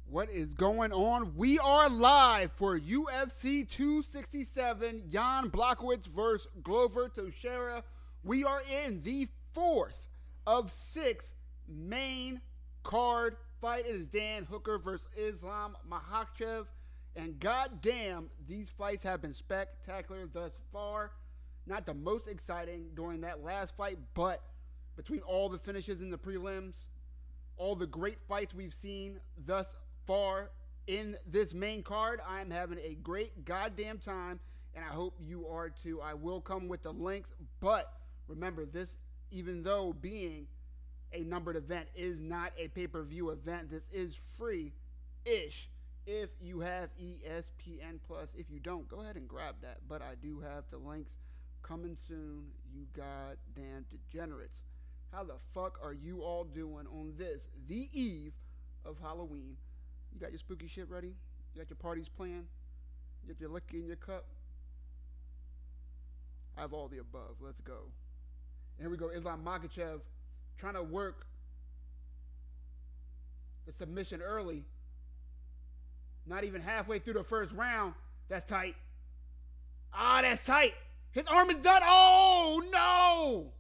What is going on? We are live for UFC 267, Yan Blachowicz versus Glover Teixeira. We are in the fourth of six main card fight. It is Dan Hooker versus Islam Makhachev. And goddamn, these fights have been spectacular thus far. Not the most exciting during that last fight, but between all the finishes in the prelims, all the great fights we've seen thus far in this main card, I am having a great goddamn time, and I hope you are too. I will come with the links, but remember, this, even though being a numbered event, is not a pay-per-view event. This is free-ish if you have ESPN Plus. If you don't, go ahead and grab that, but I do have the links coming soon, you goddamn degenerates. How the fuck are you all doing on this, the eve of Halloween? You got your spooky shit ready? You got your parties planned? You got your liquor in your cup? I have all the above. Let's go. And here we go. Islam Makhachev trying to work the submission early. Not even halfway through the first round. That's tight. Ah, that's tight. His arm is done. Oh, no.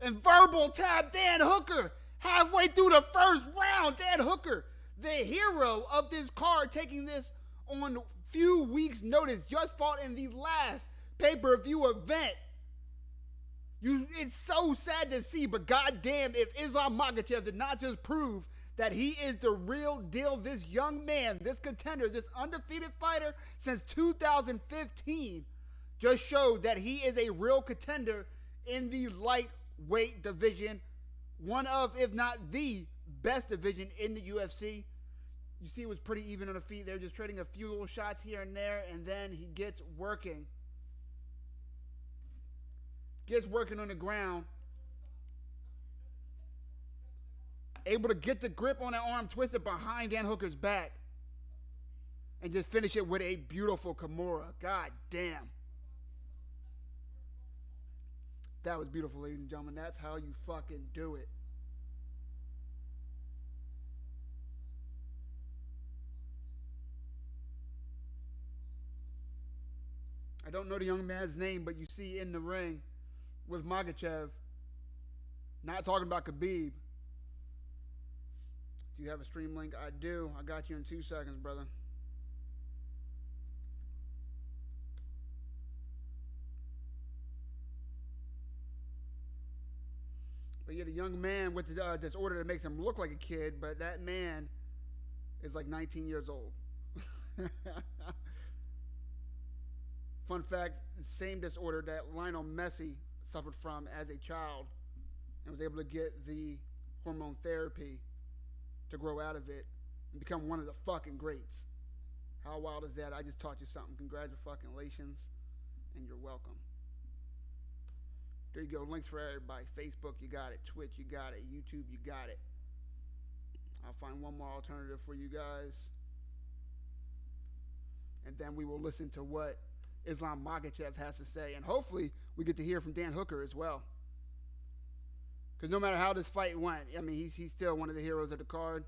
And verbal tap Dan Hooker halfway through the first round. Dan Hooker, the hero of this card, taking this on few weeks' notice, just fought in the last pay-per-view event. It's so sad to see, but goddamn, if Islam Makhachev did not just prove that he is the real deal, this young man, this contender, this undefeated fighter since 2015, just showed that he is a real contender in the lightweight division, one of, if not the best division in the UFC. You see, it was pretty even on the feet. They're just trading a few little shots here and there, and then he gets working. Gets working on the ground. Able to get the grip on that arm, twist it behind Dan Hooker's back, and just finish it with a beautiful Kimura. God damn. That was beautiful, ladies and gentlemen. That's how you fucking do it. I don't know the young man's name, but you see in the ring with Makhachev, not talking about Khabib. Do you have a stream link? I do. I got you in 2 seconds, brother. But you're the young man with the disorder that makes him look like a kid, but that man is like 19 years old. Fun fact, the same disorder that Lionel Messi suffered from as a child and was able to get the hormone therapy to grow out of it and become one of the fucking greats. How wild is that? I just taught you something. Congratulations, and you're welcome. There you go. Links for everybody. Facebook, you got it. Twitch, you got it. YouTube, you got it. I'll find one more alternative for you guys. And then we will listen to what Islam Makhachev has to say. And hopefully we get to hear from Dan Hooker as well. Because no matter how this fight went, I mean, he's still one of the heroes of the card.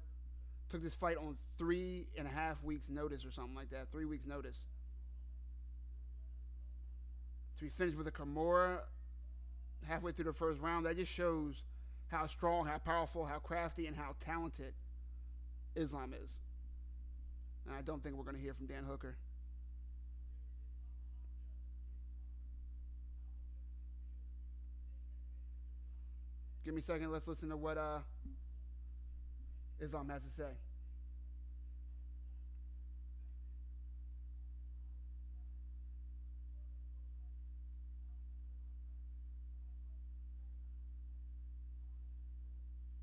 Took this fight on 3.5 weeks notice or something like that. 3 weeks notice. So he finished with a Kimura halfway through the first round. That just shows how strong, how powerful, how crafty, and how talented Islam is. And I don't think we're going to hear from Dan Hooker. Give me a second. Let's listen to what Islam has to say.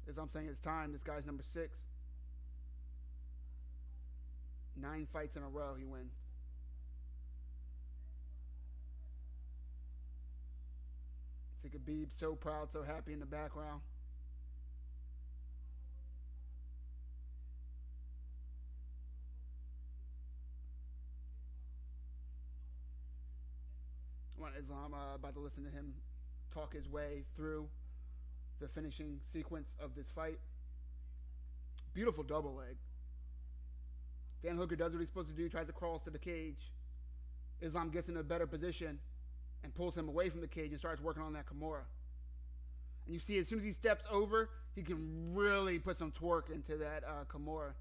As I'm saying, it's time. This guy's number 6. 9 fights in a row he wins. See Khabib so proud, so happy in the background. I want Islam about to listen to him talk his way through the finishing sequence of this fight. Beautiful double leg. Dan Hooker does what he's supposed to do, tries to cross to the cage. Islam gets in a better position and pulls him away from the cage and starts working on that Kimura. And you see, as soon as he steps over, he can really put some torque into that Kimura.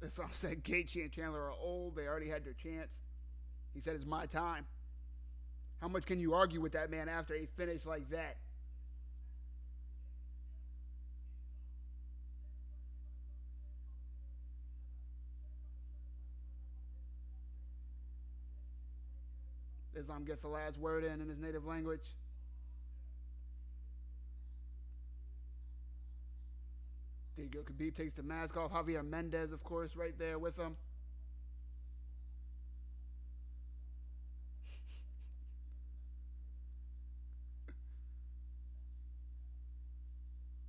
Islam said Gaethje and Chandler are old. They already had their chance. He said, it's my time. How much can you argue with that man after a finish like that? Islam gets the last word in his native language. There you go. Khabib takes the mask off. Javier Mendez, of course, right there with him.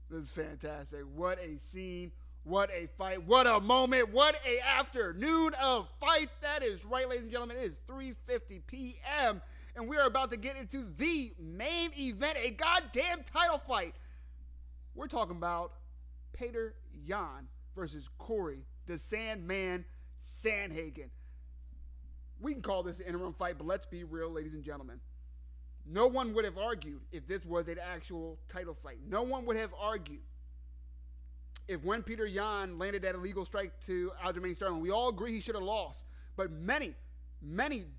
This is fantastic. What a scene. What a fight. What a moment. What a afternoon of fights. That is right, ladies and gentlemen. It is 3:50 p.m. And we are about to get into the main event, a goddamn title fight. We're talking about Petr Yan versus Cory the Sandman Sandhagen. We can call this an interim fight, but let's be real, ladies and gentlemen. No one would have argued if this was an actual title fight. No one would have argued if when Petr Yan landed that illegal strike to Aljamain Sterling. We all agree he should have lost. But many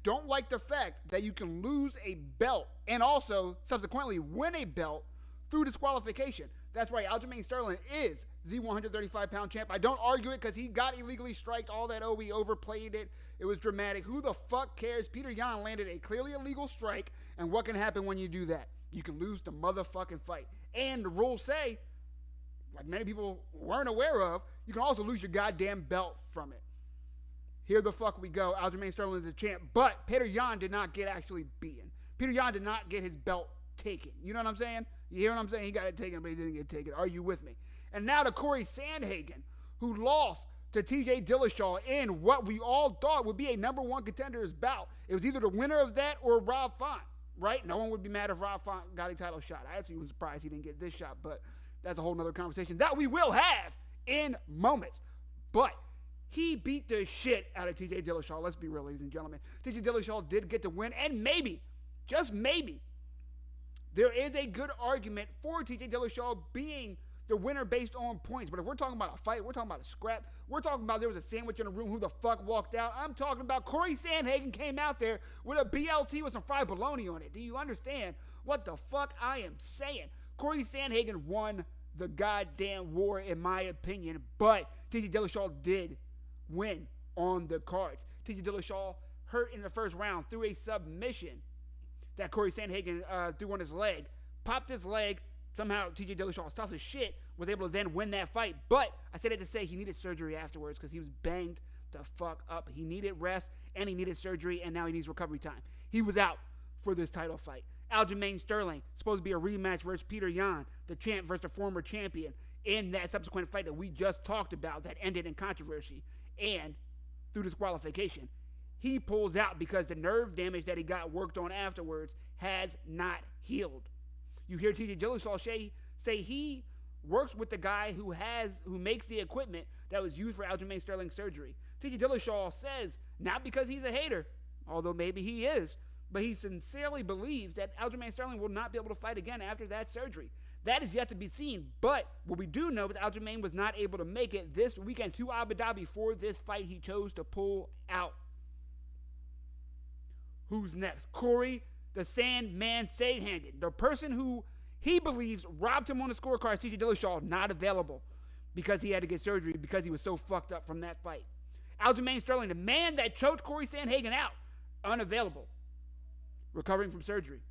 don't like the fact that you can lose a belt and also subsequently win a belt through disqualification. That's right, Aljamain Sterling is the 135-pound champ. I don't argue it because he got illegally striked, all that. Oh, we overplayed it. It was dramatic. Who the fuck cares? Petr Yan landed a clearly illegal strike, and what can happen when you do that? You can lose the motherfucking fight. And the rules say, like many people weren't aware of, you can also lose your goddamn belt from it. Here the fuck we go. Aljamain Sterling is the champ, but Petr Yan did not get actually beaten. Petr Yan did not get his belt taken. You know what I'm saying? You hear what I'm saying? He got it taken, but he didn't get taken. Are you with me? And now to Cory Sandhagen, who lost to TJ Dillashaw in what we all thought would be a number one contender's bout. It was either the winner of that or Rob Font, right? No one would be mad if Rob Font got a title shot. I actually was surprised he didn't get this shot, but that's a whole nother conversation that we will have in moments. But he beat the shit out of TJ Dillashaw. Let's be real, ladies and gentlemen. TJ Dillashaw did get the win, and maybe, just maybe, there is a good argument for TJ Dillashaw being the winner based on points. But if we're talking about a fight, we're talking about a scrap, we're talking about there was a sandwich in the room, who the fuck walked out. I'm talking about Cory Sandhagen came out there with a BLT with some fried bologna on it. Do you understand what the fuck I am saying? Cory Sandhagen won the goddamn war, in my opinion, but TJ Dillashaw did win on the cards. TJ Dillashaw hurt in the first round through a submission that Cory Sandhagen threw on his leg, popped his leg. Somehow TJ Dillashaw, tough as shit, was able to then win that fight. But I said it to say he needed surgery afterwards because he was banged the fuck up. He needed rest and he needed surgery, and now he needs recovery time. He was out for this title fight. Aljamain Sterling, supposed to be a rematch versus Petr Yan, the champ versus the former champion, in that subsequent fight that we just talked about that ended in controversy and through disqualification. He pulls out because the nerve damage that he got worked on afterwards has not healed. You hear TJ Dillashaw say he works with the guy who makes the equipment that was used for Aljamain Sterling's surgery. TJ Dillashaw says, not because he's a hater, although maybe he is, but he sincerely believes that Aljamain Sterling will not be able to fight again after that surgery. That is yet to be seen, but what we do know is Aljamain was not able to make it this weekend to Abu Dhabi for this fight. He chose to pull out. Who's next? Cory the Sandman Sandhagen, the person who he believes robbed him on the scorecard. TJ Dillashaw not available because he had to get surgery because he was so fucked up from that fight. Aljamain Sterling, the man that choked Cory Sandhagen out, unavailable, recovering from surgery.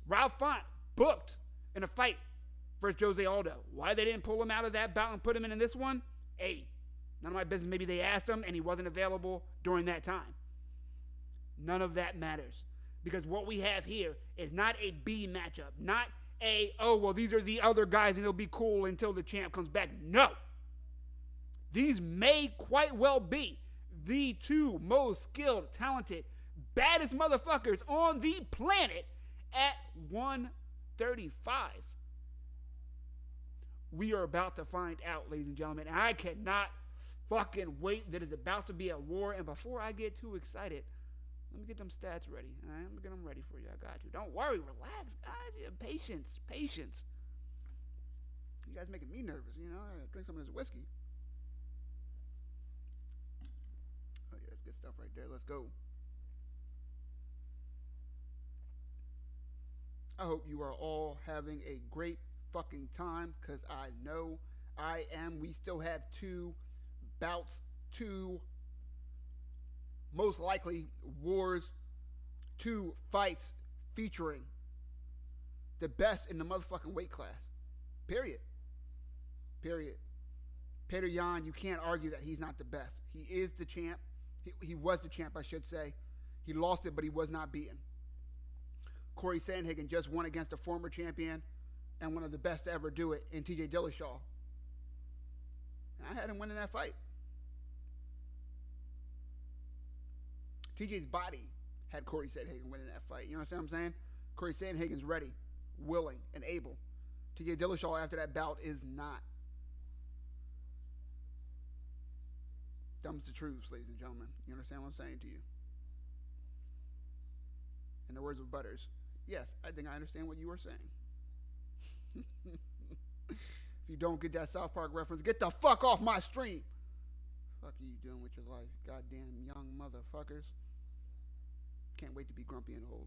Rob Font booked in a fight versus Jose Aldo. Why they didn't pull him out of that bout and put him in this one? Hey, none of my business. Maybe they asked him and he wasn't available during that time. None of that matters. Because what we have here is not a B matchup. Not a, oh, well, these are the other guys and it'll be cool until the champ comes back. No. These may quite well be the two most skilled, talented, baddest motherfuckers on the planet at 135. We are about to find out, ladies and gentlemen. I cannot fucking wait. That is about to be a war. And before I get too excited, let me get them stats ready. All right? Let me get them ready for you. I got you. Don't worry. Relax, guys. Yeah, patience. Patience. You guys making me nervous, you know. I drink some of this whiskey. Oh, yeah, that's good stuff right there. Let's go. I hope you are all having a great fucking time, because I know I am. We still have 2 bouts, 2 most likely wars, 2 fights featuring the best in the motherfucking weight class. Period. Petr Yan, you can't argue that he's not the best. He is the champ. He was the champ, I should say. He lost it, but he was not beaten. Cory Sandhagen just won against a former champion and one of the best to ever do it in TJ Dillashaw. And I had him winning that fight. TJ's body had Cory Sandhagen winning that fight. You know what I'm saying? Cory Sandhagen's ready, willing, and able. TJ Dillashaw after that bout is not. Dumb's the truth, ladies and gentlemen. You understand what I'm saying to you? In the words of Butters, yes, I think I understand what you are saying. If you don't get that South Park reference, get the fuck off my stream. Fuck are you doing with your life, goddamn young motherfuckers? Can't wait to be grumpy and old.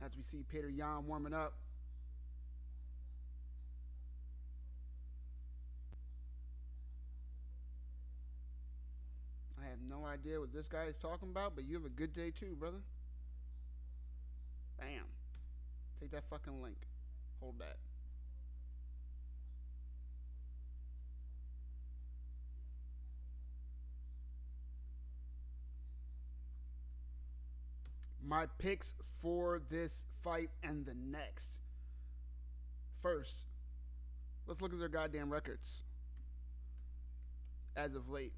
As we see Petr Yan warming up. I have no idea what this guy is talking about, but you have a good day too, brother. Bam. Take that fucking link. Hold that. My picks for this fight and the next. First, let's look at their goddamn records as of late.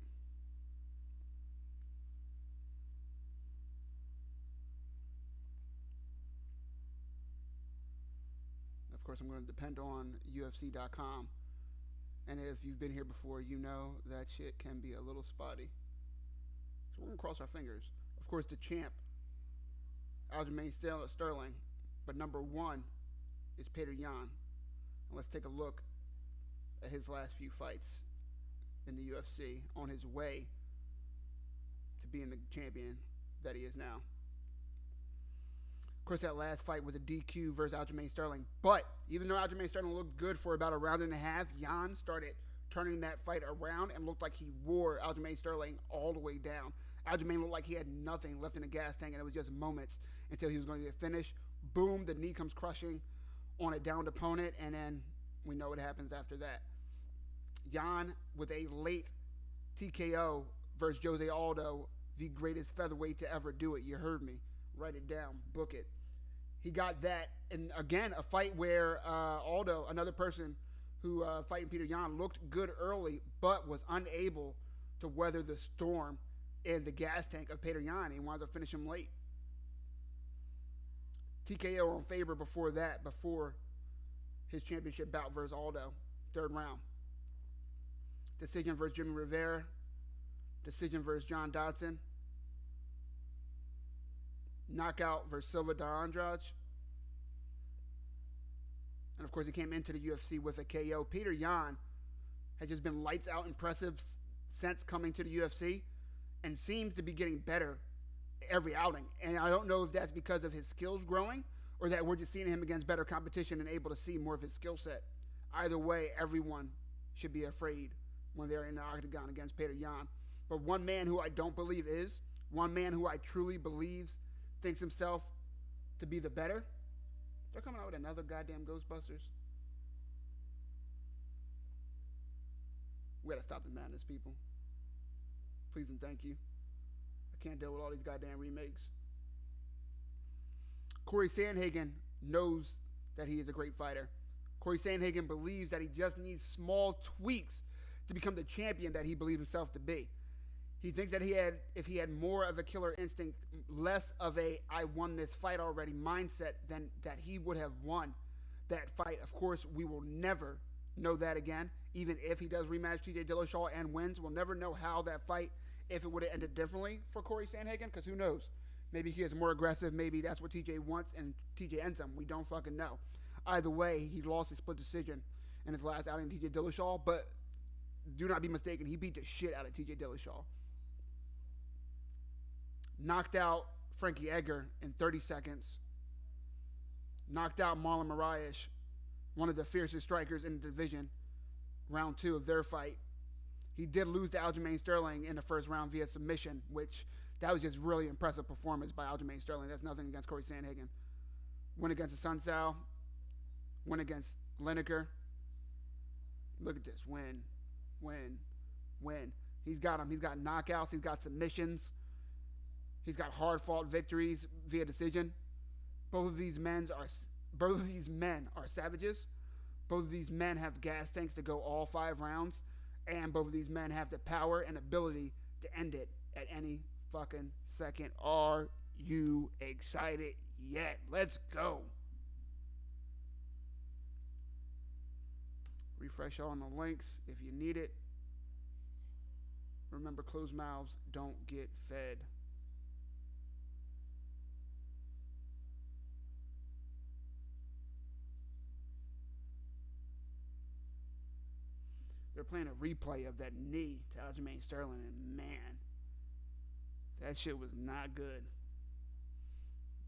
Of course, I'm going to depend on UFC.com. And if you've been here before, you know that shit can be a little spotty. So we're going to cross our fingers. Of course, the champ, Aljamain Sterling, but number 1 is Petr Yan. And let's take a look at his last few fights in the UFC on his way to being the champion that he is now. Of course, that last fight was a DQ versus Aljamain Sterling, but even though Aljamain Sterling looked good for about a round and a half, Yan started turning that fight around and looked like he wore Aljamain Sterling all the way down. Aljamain looked like he had nothing left in the gas tank, and it was just moments until he was going to get finished. Boom, the knee comes crushing on a downed opponent, and then we know what happens after that. Yan with a late TKO versus Jose Aldo, the greatest featherweight to ever do it. You heard me. Write it down. Book it. He got that, and again, a fight where Aldo, another person who fighting Petr Yan, looked good early, but was unable to weather the storm in the gas tank of Petr Yan. He wanted to finish him late. TKO on Faber before that, before his championship bout versus Aldo, 3rd round. Decision versus Jimmy Rivera. Decision versus John Dodson. Knockout versus Silva de Andrade. And of course, he came into the UFC with a KO. Petr Yan has just been lights out impressive since coming to the UFC and seems to be getting better every outing. And I don't know if that's because of his skills growing or that we're just seeing him against better competition and able to see more of his skill set. Either way, everyone should be afraid when they're in the octagon against Petr Yan. But one man who I don't believe is, one man who I truly believes thinks himself to be the better. They're coming out with another goddamn Ghostbusters. We gotta stop the madness, people. Please and thank you. I can't deal with all these goddamn remakes. Cory Sandhagen knows that he is a great fighter. Cory Sandhagen believes that he just needs small tweaks to become the champion that he believes himself to be. He thinks that if he had more of a killer instinct, less of a I won this fight already mindset, then that he would have won that fight. Of course, we will never know that again. Even if he does rematch TJ Dillashaw and wins, we'll never know how that fight, if it would have ended differently for Cory Sandhagen, because who knows? Maybe he is more aggressive. Maybe that's what TJ wants and TJ ends him. We don't fucking know. Either way, he lost a split decision in his last outing to TJ Dillashaw, but do not be mistaken, he beat the shit out of TJ Dillashaw. Knocked out Frankie Edgar in 30 seconds. Knocked out Marlon Moraes, one of the fiercest strikers in the division, round 2 of their fight. He did lose to Aljamain Sterling in the first round via submission, which that was just really impressive performance by Aljamain Sterling. That's nothing against Cory Sandhagen. Win against the Sun Sal. Win against Lineker. Look at this. Win. He's got him. He's got knockouts. He's got submissions. He's got hard-fought victories via decision. Both of these men are savages. Both of these men have gas tanks to go all 5 rounds. And both of these men have the power and ability to end it at any fucking second. Are you excited yet? Let's go. Refresh on the links if you need it. Remember, closed mouths don't get fed. They're playing a replay of that knee to Aljamain Sterling, and man, that shit was not good.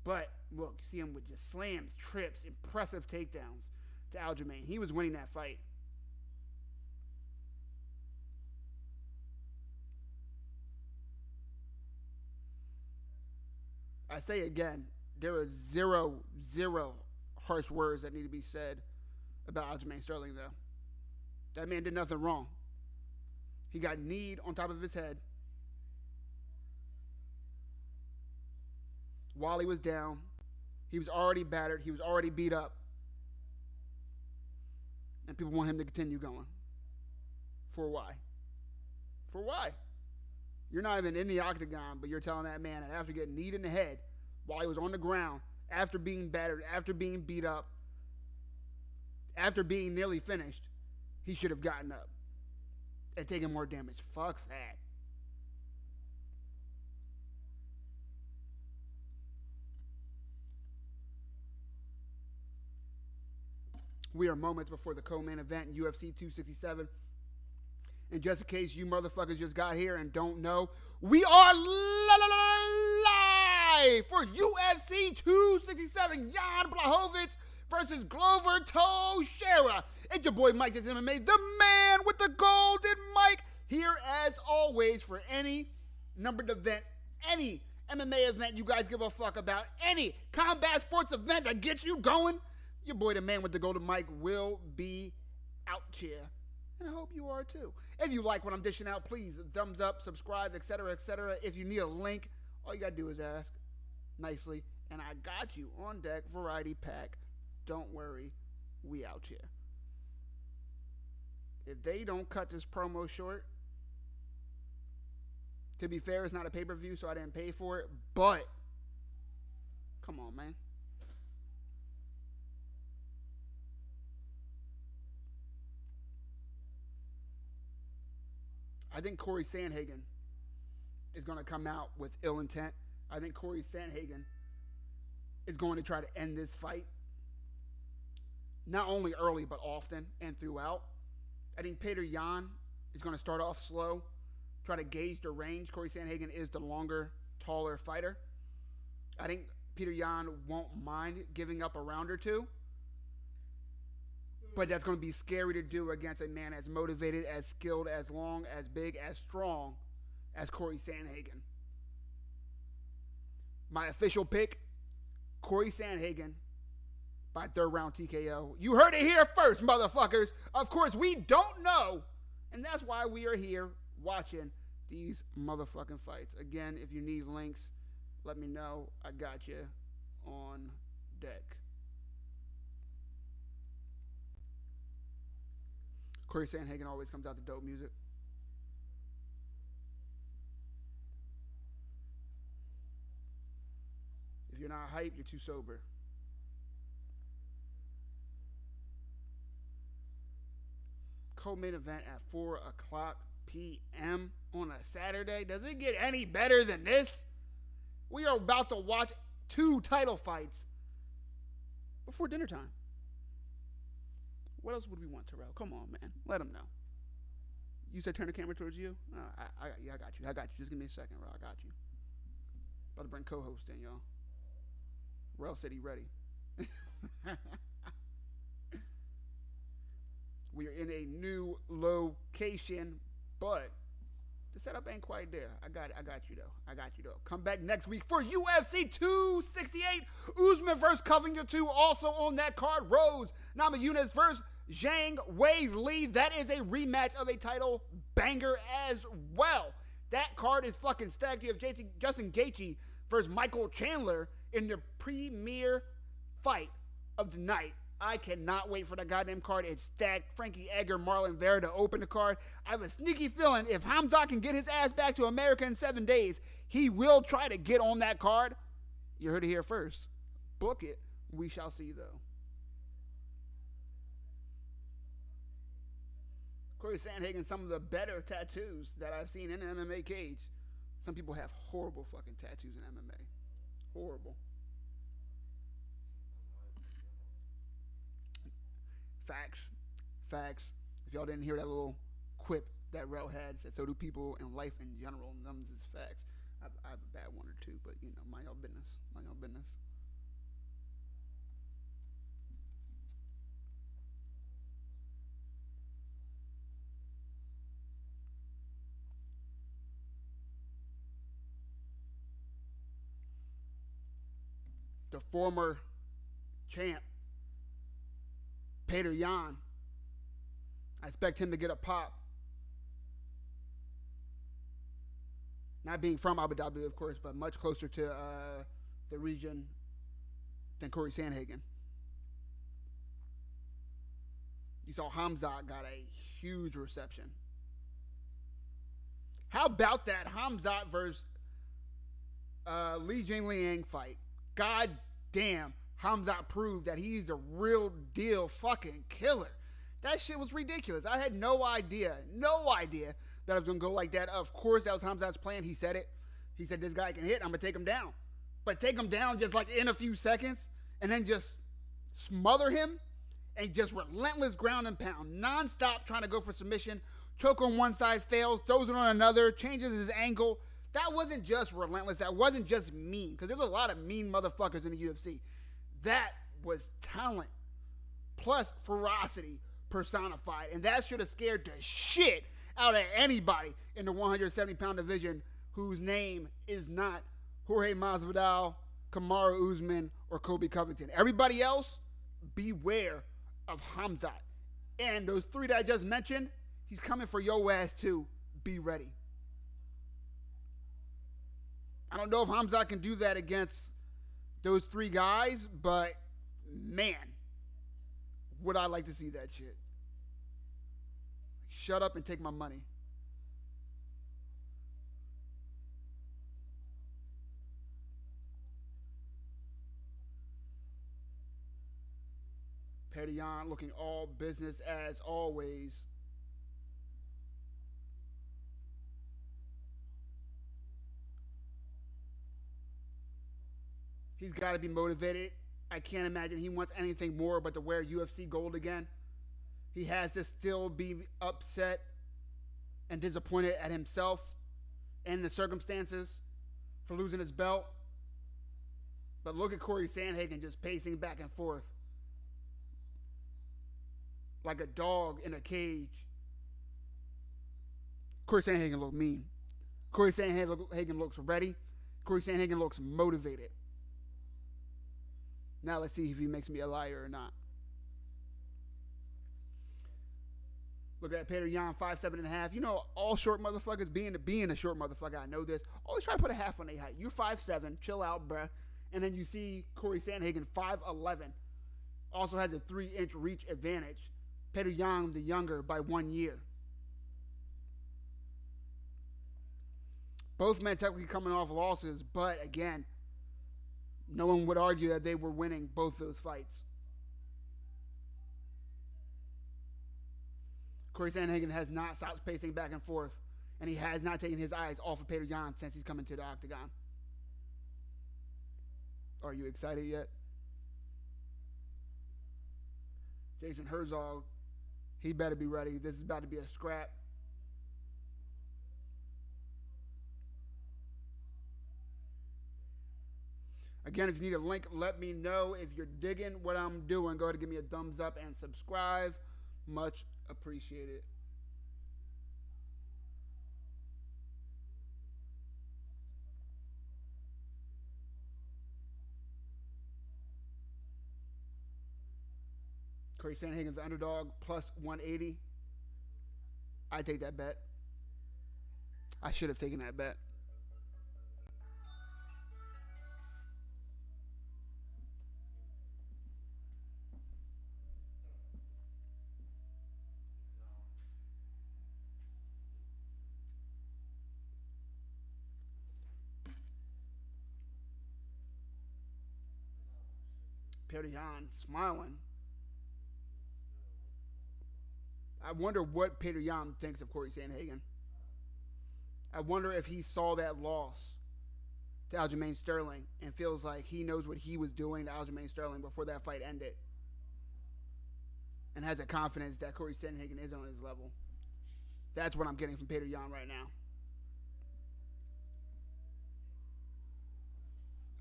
But look, you see him with just slams, trips, impressive takedowns to Aljamain. He was winning that fight. I say again, there are zero harsh words that need to be said about Aljamain Sterling, though. That man did nothing wrong. He got kneed on top of his head while he was down. He was already battered. He was already beat up. And people want him to continue going. For why? For why? You're not even in the octagon, but you're telling that man that after getting kneed in the head while he was on the ground, after being battered, after being beat up, after being nearly finished, he should have gotten up and taken more damage. Fuck that. We are moments before the co-main event in UFC 267. And just in case you motherfuckers just got here and don't know, we are live for UFC 267. Yan Blachowicz versus Glover Teixeira. It's your boy Mike, just MMA, the man with the golden mic, here as always for any numbered event, any MMA event you guys give a fuck about, any combat sports event that gets you going. Your boy, the man with the golden mic, will be out here. And I hope you are too. If you like what I'm dishing out, please thumbs up, subscribe, etc., etc. If you need a link, all you gotta do is ask nicely. And I got you on deck, variety pack. Don't worry, we out here. If they don't cut this promo short, to be fair, it's not a pay-per-view, so I didn't pay for it. But, come on, man. I think Cory Sandhagen is going to come out with ill intent. I think Cory Sandhagen is going to try to end this fight. Not only early, but often and throughout. I think Petr Yan is going to start off slow, try to gauge the range. Cory Sandhagen is the longer, taller fighter. I think Petr Yan won't mind giving up a round or two. But that's going to be scary to do against a man as motivated, as skilled, as long, as big, as strong as Cory Sandhagen. My official pick, Cory Sandhagen by 3rd round TKO. You heard it here first, motherfuckers. Of course, we don't know And that's why we are here watching these motherfucking fights. Again, if you need links, let me know. I got you on deck. Cory Sandhagen always comes out to dope music. If you're not hyped, you're too sober. Co-main event at 4 o'clock p.m. on a Saturday. Does it get any better than this? We are about to watch 2 title fights before dinner time. What else would we want, Terrell? Come on, man. Let them know. You said turn the camera towards you? I got you. I got you. Just give me a second, bro. I got you. About to bring co-host in, y'all. Rel said he ready. We are in a new location, but the setup ain't quite there. I got you though. Come back next week for UFC 268. Usman versus Covington 2. Also on that card, Rose Namajunas versus Zhang Wei Li. That is a rematch of a title banger as well. That card is fucking stacked. You have Justin Gaethje versus Michael Chandler in the premier fight of the night. I cannot wait for that goddamn card. It's stacked. Frankie Edgar, Marlon Vera to open the card. I have a sneaky feeling if Hamzat can get his ass back to America in 7 days, he will try to get on that card. You heard it here first. Book it. We shall see, though. Cory Sandhagen, some of the better tattoos that I've seen in an MMA cage. Some people have horrible fucking tattoos in MMA. Horrible. Facts. If y'all didn't hear that little quip that Rel had, said so do people in life in general. None of this facts. I have a bad one or two, but you know, mind y'all business. The former champ, Petr Yan. I expect him to get a pop. Not being from Abu Dhabi, of course, but much closer to the region than Cory Sandhagen. You saw Hamzat got a huge reception. How about that Hamzat versus Li Jingliang fight? God damn. Hamzat proved that he's a real deal fucking killer. That shit was ridiculous. I had no idea that it was going to go like that. Of course, that was Hamzat's plan. He said it. He said, this guy can hit. I'm going to take him down. But take him down just like in a few seconds and then just smother him and just relentless ground and pound. Nonstop trying to go for submission. Choke on one side, fails, throws it on another, changes his angle. That wasn't just relentless. That wasn't just mean. Because there's a lot of mean motherfuckers in the UFC. That was talent plus ferocity personified. And that should have scared the shit out of anybody in the 170-pound division whose name is not Jorge Masvidal, Kamaru Usman, or Colby Covington. Everybody else, beware of Hamzat. And those 3 that I just mentioned, he's coming for your ass too. Be ready. I don't know if Hamzat can do that against those 3 guys, but man, would I like to see that shit. Shut up and take my money. Petr Yan looking all business as always. He's got to be motivated. I can't imagine he wants anything more but to wear UFC gold again. He has to still be upset and disappointed at himself and the circumstances for losing his belt. But look at Cory Sandhagen just pacing back and forth like a dog in a cage. Cory Sandhagen looks mean. Cory Sandhagen looks ready. Cory Sandhagen looks motivated. Now let's see if he makes me a liar or not. Look at Petr Yan, 5'7.5". You know, all short motherfuckers being a short motherfucker. I know this. Always try to put a half on their height. You're 5'7". Chill out, bruh. And then you see Cory Sandhagen, 5'11". Also has a 3-inch reach advantage. Petr Yan, the younger, by 1 year. Both men technically coming off losses, but again, no one would argue that they were winning both those fights. Cory Sandhagen has not stopped pacing back and forth, and he has not taken his eyes off of Petr Yan since he's come into the octagon. Are you excited yet? Jason Herzog, he better be ready. This is about to be a scrap. Again, if you need a link, let me know. If you're digging what I'm doing, go ahead and give me a thumbs up and subscribe. Much appreciated. Cory Sandhagen's the underdog, plus 180. I take that bet. I should have taken that bet. Petr Yan smiling. I wonder what Petr Yan thinks of Cory Sandhagen. I wonder if he saw that loss to Aljamain Sterling and feels like he knows what he was doing to Aljamain Sterling before that fight ended, and has a confidence that Cory Sandhagen is on his level. That's what I'm getting from Petr Yan right now.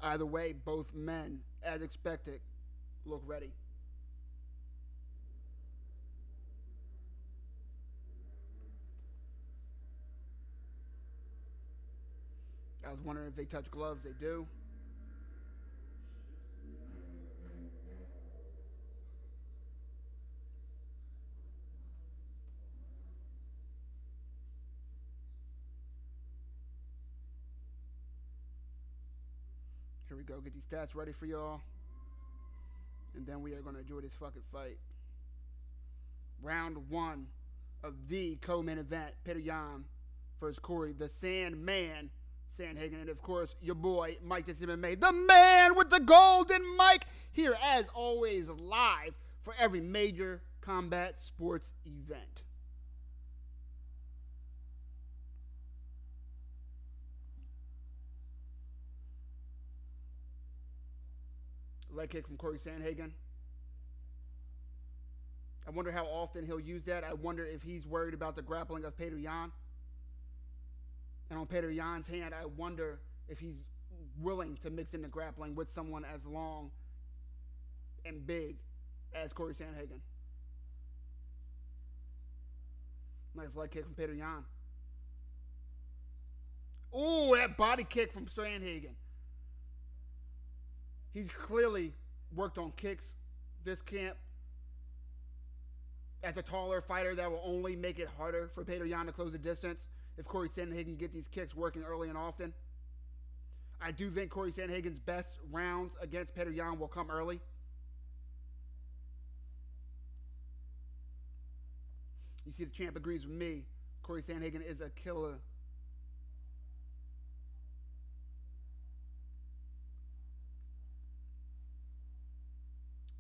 Either way, both men, as expected, look ready. I was wondering if they touch gloves. They do. Here we go. Get these stats ready for y'all. And then we are going to enjoy this fucking fight. Round 1 of the co-main event. Petr Yan versus Cory the Sandman Sandhagen. And of course, your boy, Mike This MMA, the man with the golden mic, here as always live for every major combat sports event. Leg kick from Cory Sandhagen. I wonder how often he'll use that. I wonder if he's worried about the grappling of Petr Yan. And on Petr Yan's hand, I wonder if he's willing to mix in the grappling with someone as long and big as Cory Sandhagen. Nice leg kick from Petr Yan. Ooh, that body kick from Sandhagen. He's clearly worked on kicks this camp. As a taller fighter, that will only make it harder for Petr Yan to close the distance if Cory Sandhagen can get these kicks working early and often. I do think Cory Sandhagen's best rounds against Petr Yan will come early. You see, the champ agrees with me. Cory Sandhagen is a killer.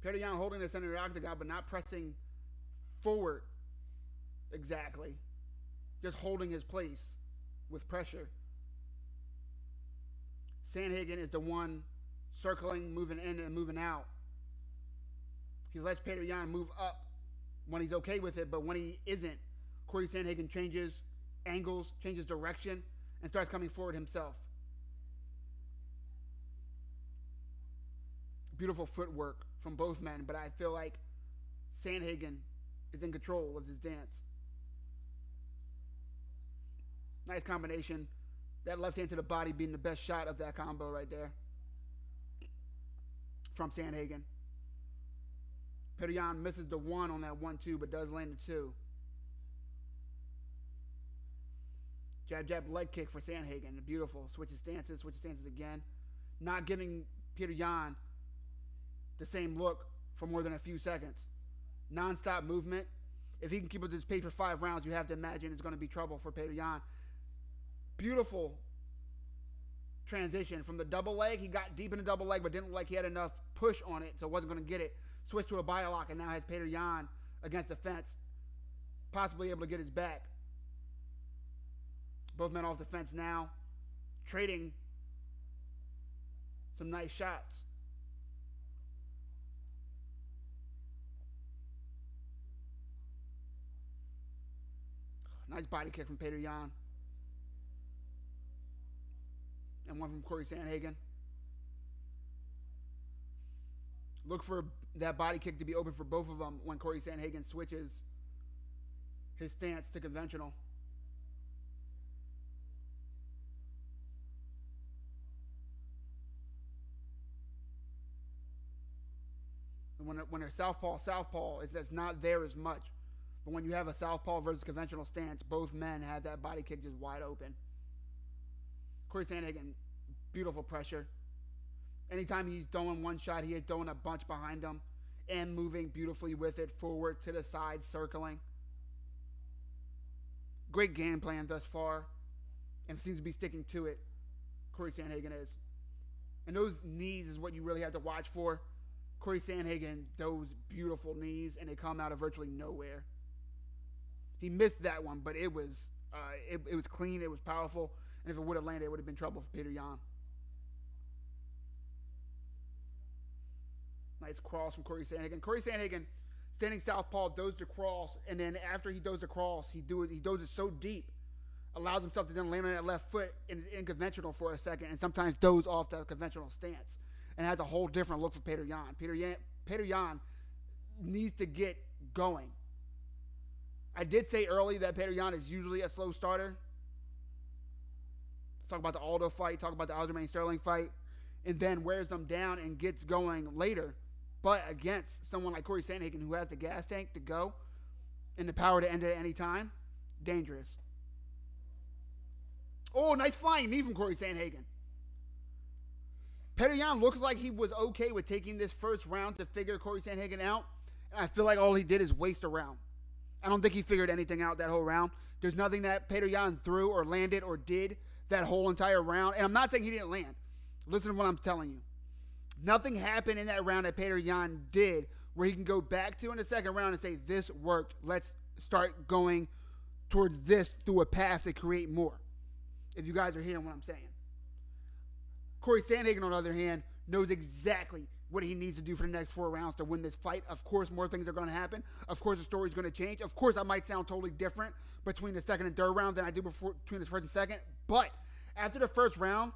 Petr Yan holding the center of the octagon, but not pressing forward exactly. Just holding his place with pressure. Sandhagen is the one circling, moving in and moving out. He lets Petr Yan move up when he's okay with it, but when he isn't, Cory Sandhagen changes angles, changes direction, and starts coming forward himself. Beautiful footwork from both men, but I feel like Sandhagen is in control of his dance. Nice combination. That left hand to the body being the best shot of that combo right there from Sandhagen. Petr Yan misses the one on that 1-2, but does land the 2. Jab, jab, leg kick for Sandhagen. Beautiful. Switches stances again. Not giving Petr Yan the same look for more than a few seconds. Non-stop movement. If he can keep up this pace for 5 rounds, you have to imagine it's going to be trouble for Petr Yan. Beautiful transition from the double leg. He got deep in the double leg, but didn't look like he had enough push on it, so wasn't going to get it. Switched to a bio lock, and now has Petr Yan against the fence, possibly able to get his back. Both men off the fence now, trading some nice shots. Nice body kick from Petr Yan. And one from Cory Sandhagen. Look for that body kick to be open for both of them when Cory Sandhagen switches his stance to conventional. And when they're southpaw, it's not there as much. But when you have a southpaw versus conventional stance, both men have that body kick just wide open. Cory Sandhagen, beautiful pressure. Anytime he's throwing one shot, he is throwing a bunch behind him and moving beautifully with it, forward to the side, circling. Great game plan thus far, and seems to be sticking to it. Cory Sandhagen is. And those knees is what you really have to watch for. Cory Sandhagen, those beautiful knees, and they come out of virtually nowhere. He missed that one, but it was clean, it was powerful, and if it would have landed, it would have been trouble for Petr Yan. Nice cross from Cory Sandhagen. Cory Sandhagen, standing southpaw, does the cross, and then after he does the cross, he does it so deep, allows himself to then land on that left foot in conventional for a second, and sometimes does off the conventional stance, and has a whole different look for Petr Yan. Petr Yan needs to get going. I did say early that Petr Yan is usually a slow starter. Let's talk about the Aldo fight, talk about the Aljamain Sterling fight, and then wears them down and gets going later. But against someone like Cory Sandhagen, who has the gas tank to go and the power to end it at any time, dangerous. Oh, nice flying knee from Cory Sandhagen. Petr Yan looks like he was okay with taking this first round to figure Cory Sandhagen out. And I feel like all he did is waste a round. I don't think he figured anything out that whole round. There's nothing that Petr Yan threw or landed or did that whole entire round. And I'm not saying he didn't land. Listen to what I'm telling you. Nothing happened in that round that Petr Yan did where he can go back to in the second round and say, this worked. Let's start going towards this through a path to create more. If you guys are hearing what I'm saying. Cory Sandhagen, on the other hand, knows exactly what he needs to do for the next 4 rounds to win this fight. Of course, more things are going to happen. Of course, the story's going to change. Of course, I might sound totally different between the second and third round than I do between the first and second. But after the first round,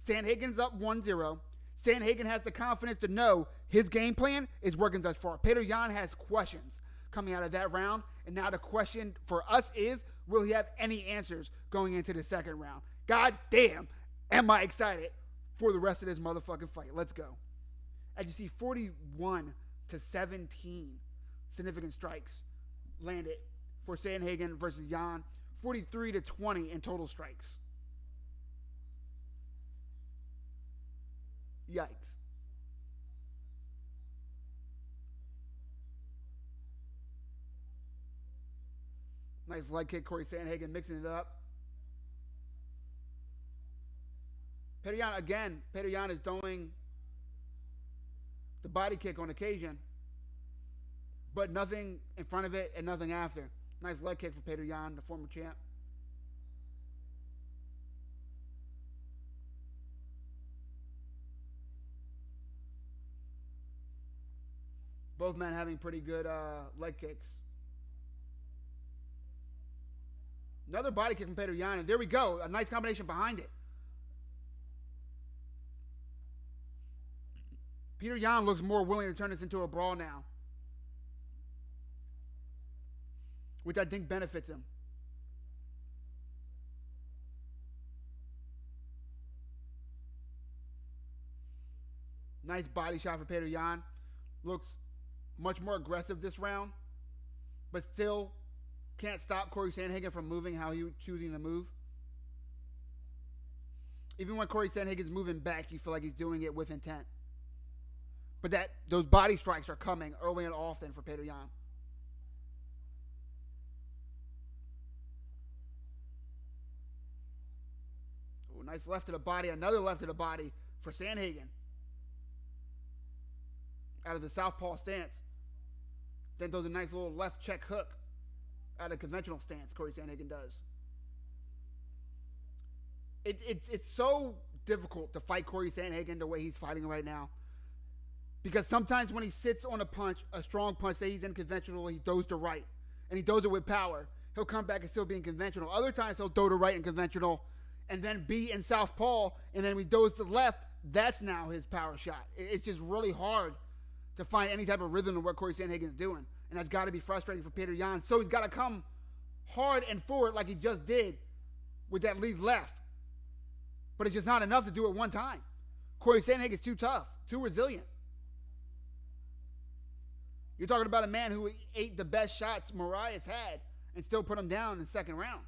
Sandhagen's up 1-0. Sandhagen has the confidence to know his game plan is working thus far. Petr Yan has questions coming out of that round. And now the question for us is, will he have any answers going into the second round? God damn, am I excited for the rest of this motherfucking fight. Let's go. As you see, 41-17 significant strikes landed for Sandhagen versus Yan. 43-20 in total strikes. Yikes. Nice leg kick, Cory Sandhagen mixing it up. Petr Yan, again, Petr Yan is doing the body kick on occasion, but nothing in front of it and nothing after. Nice leg kick for Petr Yan, the former champ. Both men having pretty good leg kicks. Another body kick from Petr Yan, and there we go. A nice combination behind it. Petr Yan looks more willing to turn this into a brawl now, which I think benefits him. Nice body shot for Petr Yan. Looks much more aggressive this round, but still can't stop Cory Sandhagen from moving how he was choosing to move. Even when Cory Sandhagen's moving back, you feel like he's doing it with intent. But those body strikes are coming early and often for Petr Yan. Oh, nice left to the body. Another left to the body for Sandhagen. Out of the southpaw stance. Then throws a nice little left check hook out of conventional stance, Cory Sandhagen does. It's so difficult to fight Cory Sandhagen the way he's fighting right now. Because sometimes when he sits on a punch, a strong punch, say he's in conventional, he throws to right. And he throws it with power. He'll come back and still be in conventional. Other times he'll throw to right in conventional and then be in southpaw. And then when he throws to left, that's now his power shot. It's just really hard to find any type of rhythm of what Cory Sandhagen's doing. And that's got to be frustrating for Petr Yan. So he's got to come hard and forward like he just did with that lead left. But it's just not enough to do it one time. Cory Sandhagen's too tough, too resilient. You're talking about a man who ate the best shots Mariah's had and still put him down in the second round.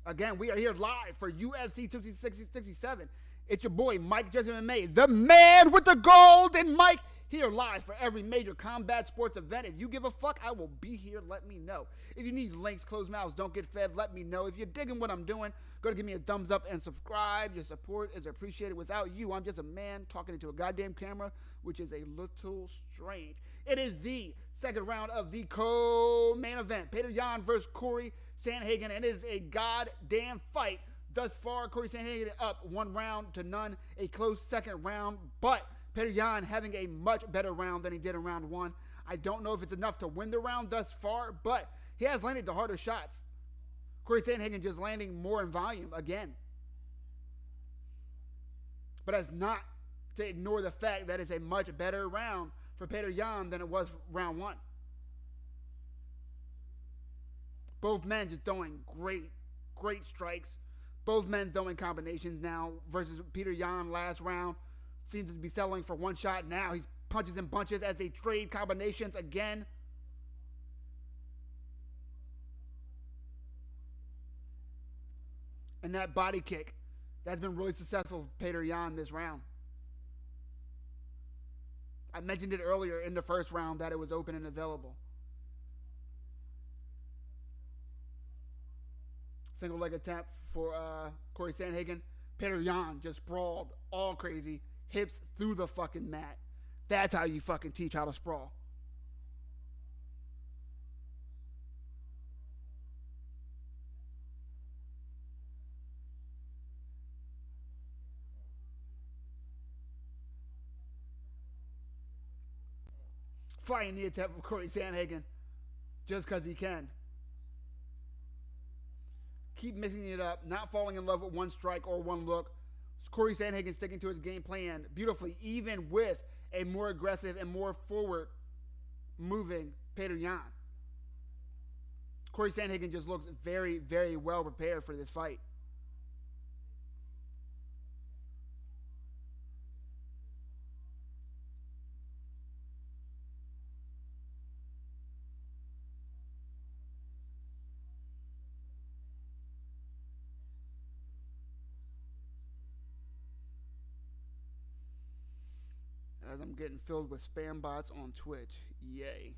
Again, we are here live for UFC 267. It's your boy, Mike Just MMA, the man with the golden mic, here live for every major combat sports event. If you give a fuck, I will be here. Let me know. If you need links, closed mouths don't get fed, let me know. If you're digging what I'm doing, go to give me a thumbs up and subscribe. Your support is appreciated. Without you, I'm just a man talking into a goddamn camera, which is a little strange. It is the second round of the co-main event. Petr Yan versus Cory Sandhagen, and it is a goddamn fight. Thus far, Cory Sandhagen up 1-0 a close second round, but Petr Yan having a much better round than he did in round one. I don't know if it's enough to win the round thus far, but he has landed the harder shots. Cory Sandhagen just landing more in volume again. But that's not to ignore the fact that it's a much better round for Petr Yan than it was round one. Both men just throwing great strikes. Both men throwing combinations now versus Petr Yan last round. Seems to be settling for one shot now. He punches and bunches as they trade combinations again. And that body kick, that's been really successful for Petr Yan this round. I mentioned it earlier in the first round that it was open and available. Single leg attempt for Cory Sandhagen. Petr Yan just sprawled all crazy. Hips through the fucking mat. That's how you fucking teach how to sprawl. Flying knee attempt for Cory Sandhagen. Just because he can. Keep mixing it up, not falling in love with one strike or one look. Cory Sandhagen sticking to his game plan beautifully, even with a more aggressive and more forward moving Petr Yan. Cory Sandhagen just looks very, very well prepared for this fight. As I'm getting filled with spam bots on Twitch. Yay.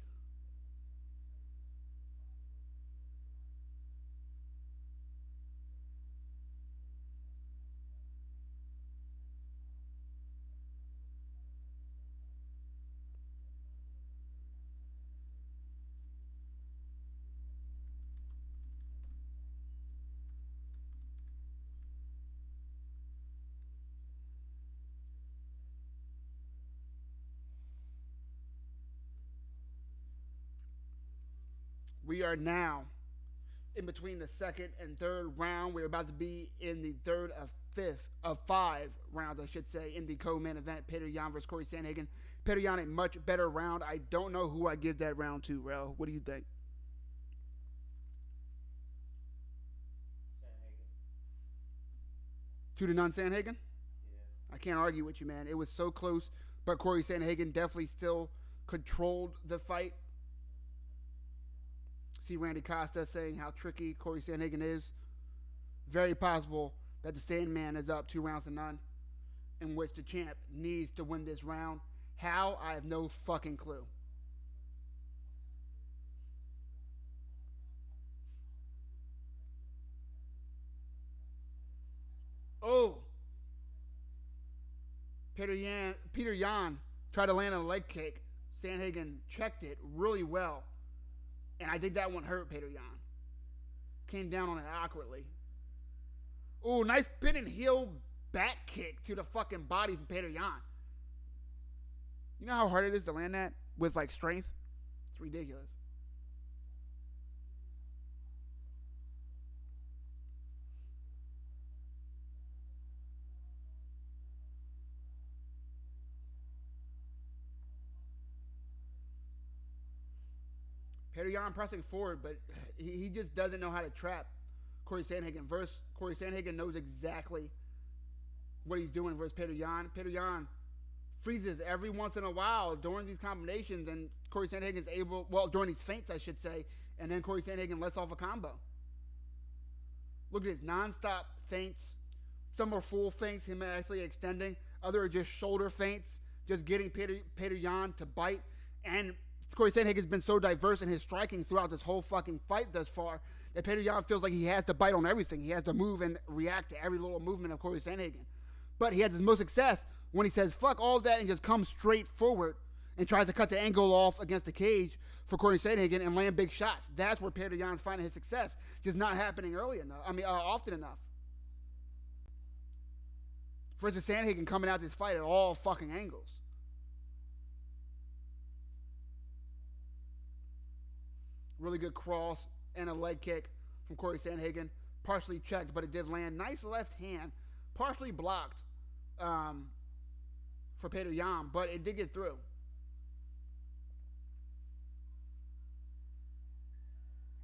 We are now in between the second and third round. We're about to be in the third of five rounds, I should say, in the co-main event. Petr Yan versus Cory Sandhagen. Petr Yan a much better round. I don't know who I give that round to, Rel. What do you think? Sandhagen. 2-0 Sandhagen? Yeah. I can't argue with you, man. It was so close, but Cory Sandhagen definitely still controlled the fight. See Randy Costa saying how tricky Cory Sandhagen is. Very possible that the Sandman is up 2-0, in which the champ needs to win this round. How? I have no fucking clue. Oh. Petr Yan tried to land a leg kick. Sandhagen checked it really well. And I think that one hurt Petr Yan. Came down on it awkwardly. Oh, nice spinning heel back kick to the fucking body from Petr Yan. You know how hard it is to land that with like strength? It's ridiculous. Petr Yan pressing forward, but he just doesn't know how to trap Cory Sandhagen. Versus Cory Sandhagen knows exactly what he's doing versus Petr Yan. Petr Yan freezes every once in a while during these combinations, and Cory Sandhagen's able, well, during these feints, I should say, and then Cory Sandhagen lets off a combo. Look at his non-stop feints. Some are full feints, him actually extending. Other are just shoulder feints, just getting Petr Yan to bite. And Cory Sandhagen's been so diverse in his striking throughout this whole fucking fight thus far that Petr Yan feels like he has to bite on everything. He has to move and react to every little movement of Cory Sandhagen. But he has his most success when he says, fuck all of that, and just comes straight forward and tries to cut the angle off against the cage for Cory Sandhagen and land big shots. That's where Petr Yan's finding his success. Just not happening often enough. Versus Sandhagen coming out this fight at all fucking angles. Really good cross and a leg kick from Cory Sandhagen. Partially checked, but it did land. Nice left hand. Partially blocked for Petr Yan, but it did get through.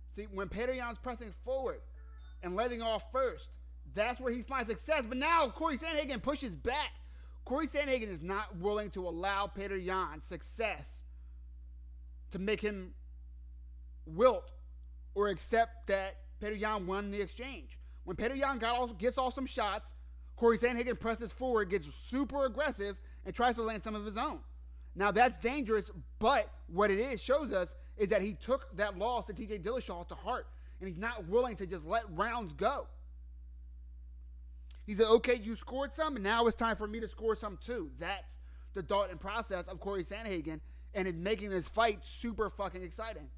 See, when Petr Yan's pressing forward and letting off first, that's where he finds success. But now Cory Sandhagen pushes back. Cory Sandhagen is not willing to allow Petr Yan success to make him wilt or accept that Petr Yan won the exchange. When Petr Yan gets off some shots, Cory Sandhagen presses forward, gets super aggressive, and tries to land some of his own. Now that's dangerous, but what it shows us is that he took that loss to TJ Dillashaw to heart, and he's not willing to just let rounds go. He said, okay, you scored some, and now it's time for me to score some too. That's the thought and process of Cory Sandhagen, and it's making this fight super fucking exciting.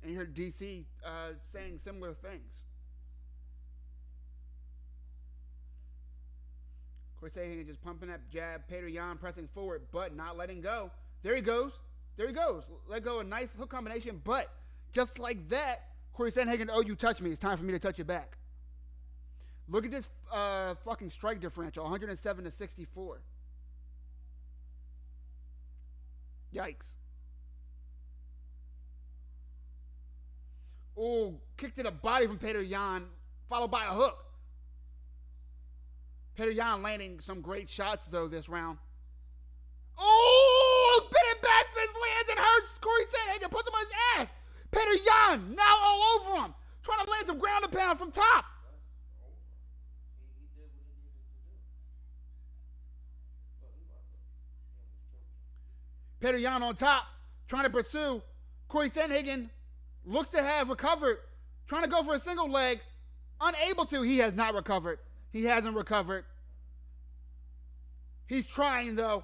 And you heard DC saying similar things. Cory Sandhagen just pumping that jab. Petr Yan pressing forward, but not letting go. There he goes. There he goes. Let go. A nice hook combination, but just like that, Cory Sandhagen, oh, you touched me. It's time for me to touch you back. Look at this fucking strike differential, 107 to 64. Yikes. Oh, kick to the body from Petr Yan, followed by a hook. Petr Yan landing some great shots, though, this round. Oh, spinning back fist lands and hurts. Cory Sandhagen puts him on his ass. Petr Yan now all over him, trying to land some ground and pound from top. Petr Yan on top, trying to pursue. Cory Sandhagen looks to have recovered, trying to go for a single leg, unable to. He has not recovered. He hasn't recovered. He's trying, though.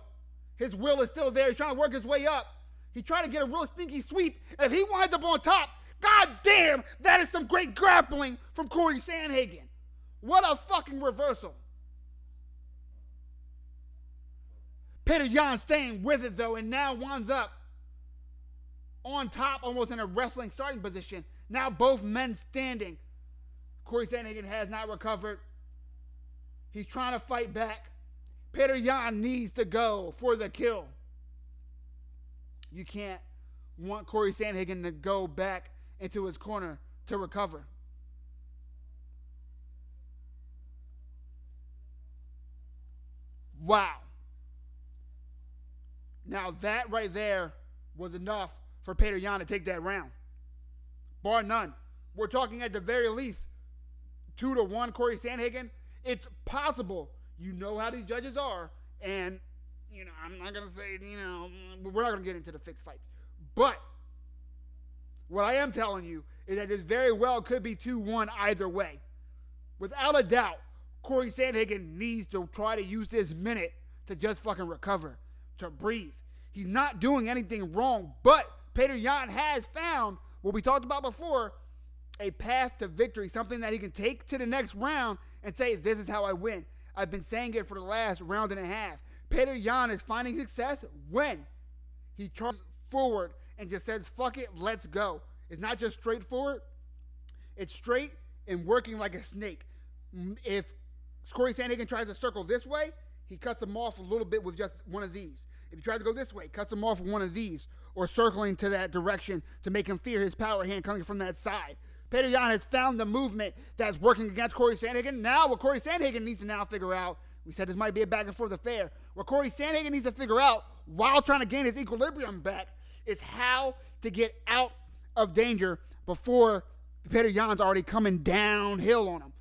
His will is still there. He's trying to work his way up. He's trying to get a real stinky sweep. And if he winds up on top, god damn, that is some great grappling from Cory Sandhagen. What a fucking reversal. Petr Yan staying with it, though, and now winds up on top, almost in a wrestling starting position. Now both men standing. Cory Sandhagen has not recovered. He's trying to fight back. Petr Yan needs to go for the kill. You can't want Cory Sandhagen to go back into his corner to recover. Wow. Now that right there was enough for Petr Yan to take that round. Bar none. We're talking at the very least 2-1 Cory Sandhagen. It's possible. You know how these judges are. And, I'm not going to say, we're not going to get into the fixed fights. But what I am telling you is that this very well could be 2-1 either way. Without a doubt, Cory Sandhagen needs to try to use this minute to just fucking recover, to breathe. He's not doing anything wrong, but Petr Yan has found what we talked about before, a path to victory, something that he can take to the next round and say, this is how I win. I've been saying it for the last round and a half. Petr Yan is finding success when he charges forward and just says, fuck it, let's go. It's not just straightforward. It's straight and working like a snake. If Cory Sandhagen tries to circle this way, he cuts him off a little bit with just one of these. If he tries to go this way, cuts him off with one of these, or circling to that direction to make him fear his power hand coming from that side. Petr Yan has found the movement that's working against Cory Sandhagen. Now what Cory Sandhagen needs to now figure out, we said this might be a back and forth affair, what Cory Sandhagen needs to figure out while trying to gain his equilibrium back is how to get out of danger before Petr Yan's already coming downhill on him.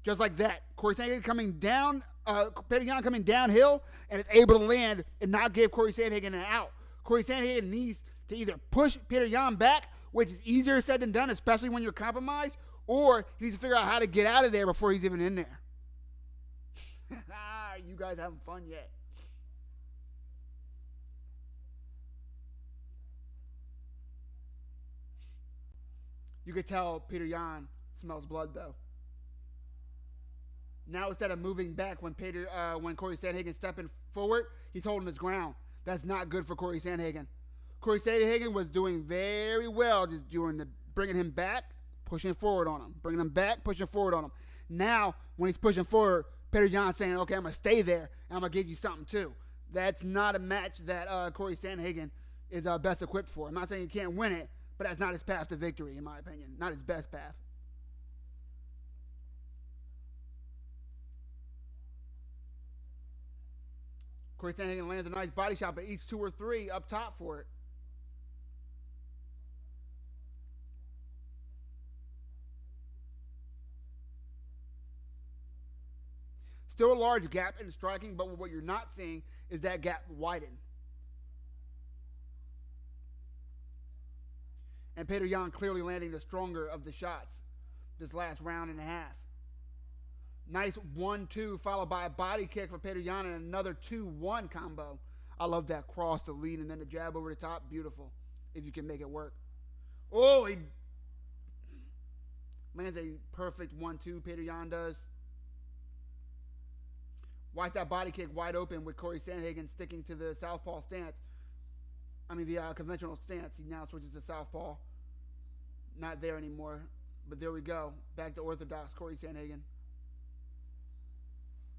Just like that. Cory Sandhagen Petr Yan coming downhill and is able to land and not give Cory Sandhagen an out. Cory Sandhagen needs to either push Petr Yan back, which is easier said than done, especially when you're compromised, or he needs to figure out how to get out of there before he's even in there. You guys having fun yet? You could tell Petr Yan smells blood, though. Now instead of moving back when Cory Sandhagen's stepping forward, he's holding his ground. That's not good for Cory Sandhagen. Cory Sandhagen was doing very well, just bringing him back, pushing forward on him, bringing him back, pushing forward on him. Now when he's pushing forward, Petr Yan's saying, "Okay, I'm gonna stay there, and I'm gonna give you something too." That's not a match that Cory Sandhagen is best equipped for. I'm not saying he can't win it, but that's not his path to victory, in my opinion. Not his best path. Cory Sandhagen lands a nice body shot, but eats 2 or 3 up top for it. Still a large gap in striking, but what you're not seeing is that gap widen. And Petr Yan clearly landing the stronger of the shots this last round and a half. Nice 1-2 followed by a body kick for Petr Yan and another 2-1 combo. I love that cross to lead and then the jab over the top. Beautiful, if you can make it work. Oh, he lands a perfect 1-2, Petr Yan does. Watch that body kick wide open with Cory Sandhagen sticking to the southpaw stance. The conventional stance. He now switches to southpaw. Not there anymore, but there we go. Back to orthodox Cory Sandhagen.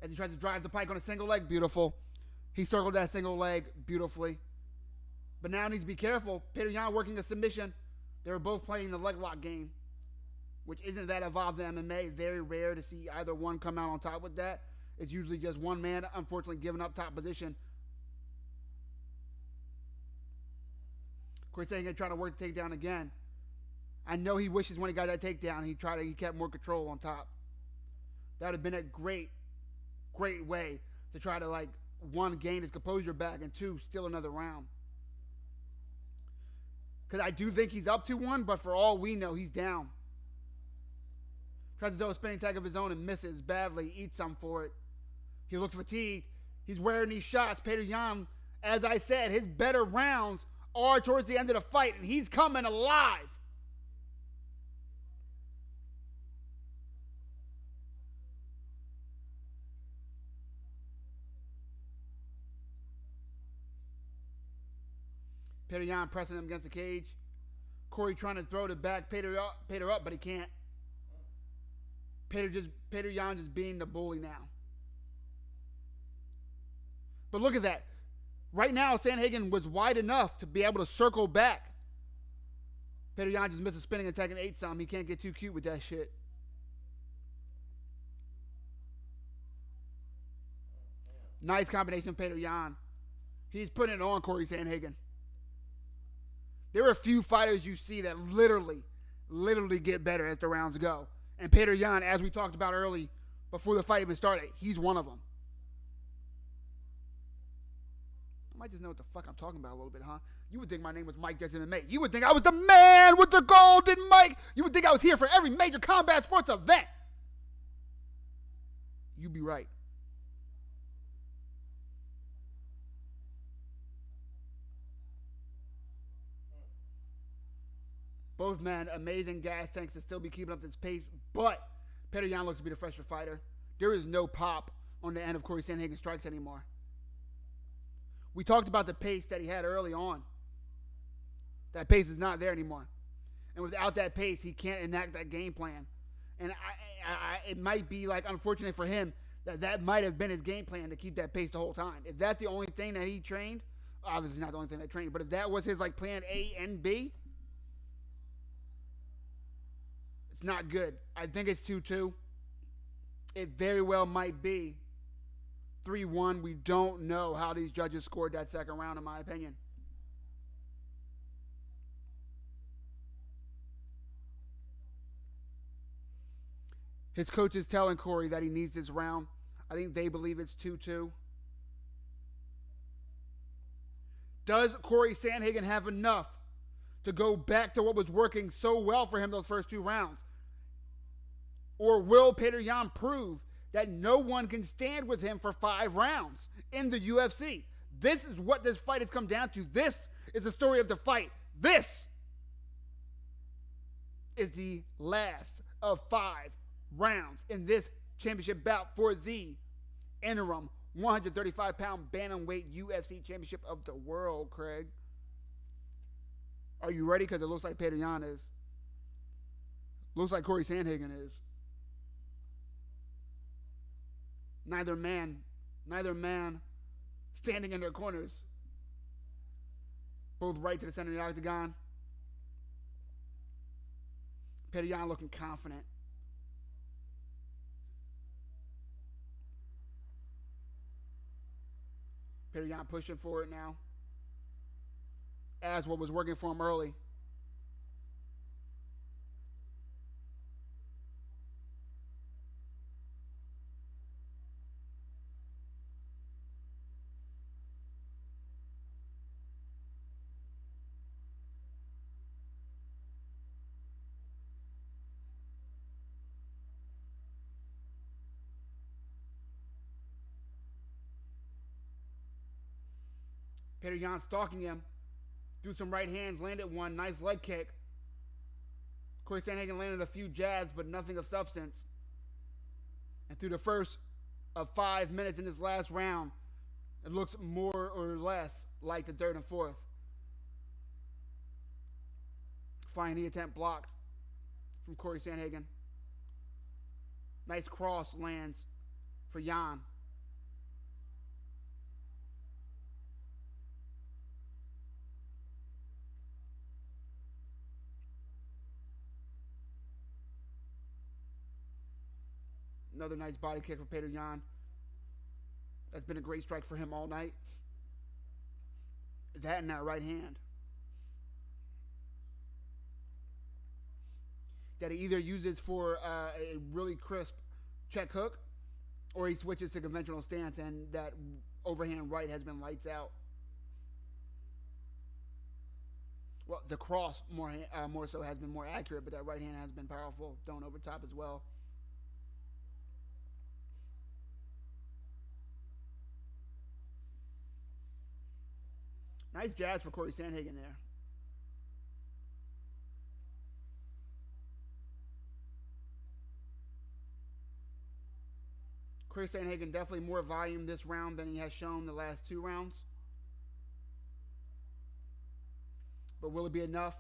As he tries to drive the pike on a single leg, beautiful. He circled that single leg beautifully. But now he needs to be careful. Petr Yan working a submission. They were both playing the leg lock game, which isn't that evolved in MMA. Very rare to see either one come out on top with that. It's usually just one man, unfortunately, giving up top position. Cory Sandhagen trying to work the takedown again. I know he wishes when he got that takedown, he kept more control on top. That would have been a great way to try to, one, gain his composure back, and two, steal another round. Because I do think he's up 2-1, but for all we know, he's down. Tries to throw a spinning tag of his own and misses badly, eats some for it. He looks fatigued. He's wearing these shots. Petr Yan, as I said, his better rounds are towards the end of the fight, and he's coming alive. Petr Yan pressing him against the cage. Cory trying to throw the back Petr up, but he can't. Petr Yan just being the bully now. But look at that. Right now, Sandhagen was wide enough to be able to circle back. Petr Yan just missed a spinning attack and ate some. He can't get too cute with that shit. Nice combination of Petr Yan. He's putting it on Cory Sandhagen. There are a few fighters you see that literally get better as the rounds go. And Petr Yan, as we talked about early, before the fight even started, he's one of them. I might just know what the fuck I'm talking about a little bit, huh? You would think my name was Mike Jets MMA. You would think I was the man with the golden mic. You would think I was here for every major combat sports event. You'd be right. Both men, amazing gas tanks to still be keeping up this pace, but Petr Yan looks to be the fresher fighter. There is no pop on the end of Cory Sandhagen's strikes anymore. We talked about the pace that he had early on. That pace is not there anymore. And without that pace, he can't enact that game plan. And it might be like unfortunate for him that might have been his game plan to keep that pace the whole time. If that's the only thing that he trained, obviously not the only thing that he trained, but if that was his like plan A and B, it's not good. I think it's 2-2. It very well might be 3-1. We don't know how these judges scored that second round, in my opinion. His coach is telling Cory that he needs this round. I think they believe it's 2-2. Does Cory Sandhagen have enough to go back to what was working so well for him those first two rounds? Or will Petr Yan prove that no one can stand with him for 5 rounds in the UFC? This is what this fight has come down to. This is the story of the fight. This is the last of 5 rounds in this championship bout for the interim 135-pound bantamweight UFC championship of the world, Craig. Are you ready? Because it looks like Petr Yan is. Looks like Cory Sandhagen is. Neither man standing in their corners. Both right to the center of the octagon. Petr Yan looking confident. Petr Yan pushing for it now. As what was working for him early. Petr Yan stalking him. Threw some right hands, landed one. Nice leg kick. Cory Sandhagen landed a few jabs, but nothing of substance. And through the first of 5 minutes in this last round, it looks more or less like the third and fourth. Flying knee attempt blocked from Cory Sandhagen. Nice cross lands for Yan. Another nice body kick for Petr Yan. That's been a great strike for him all night. That and that right hand. That he either uses for a really crisp check hook, or he switches to conventional stance, and that overhand right has been lights out. Well, the cross more so has been more accurate, but that right hand has been powerful, thrown over top as well. Nice jabs for Cory Sandhagen there. Cory Sandhagen definitely more volume this round than he has shown the last 2 rounds. But will it be enough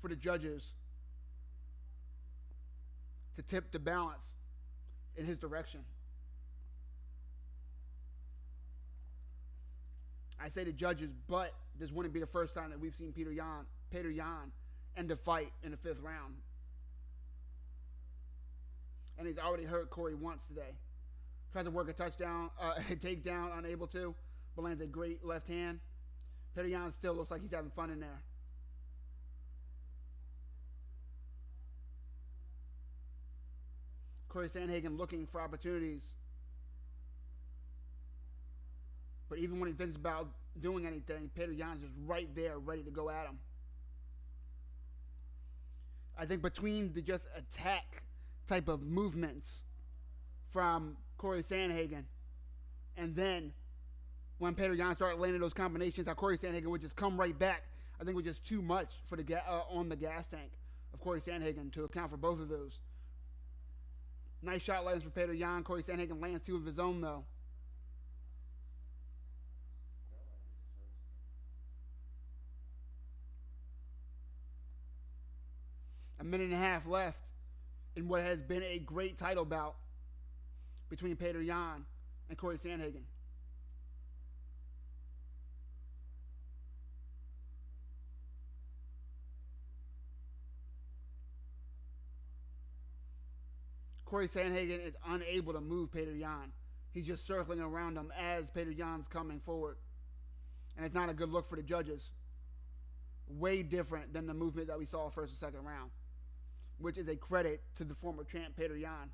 for the judges to tip the balance in his direction? I say the judges, but this wouldn't be the first time that we've seen Petr Yan end the fight in the 5th round. And he's already hurt Cory once today. Tries to work a touchdown, a takedown, unable to, but lands a great left hand. Petr Yan still looks like he's having fun in there. Cory Sandhagen looking for opportunities. But even when he thinks about doing anything, Petr Yan's just right there, ready to go at him. I think between the just attack type of movements from Cory Sandhagen, and then when Petr Yan started landing those combinations, how Cory Sandhagen would just come right back, I think was just too much for the on the gas tank of Cory Sandhagen to account for both of those. Nice shot lands for Petr Yan. Cory Sandhagen lands two of his own, though. A minute and a half left in what has been a great title bout between Petr Yan and Cory Sandhagen. Cory Sandhagen is unable to move Petr Yan. He's just circling around him as Petr Yan's coming forward. And it's not a good look for the judges. Way different than the movement that we saw first and second round, which is a credit to the former champ Petr Yan.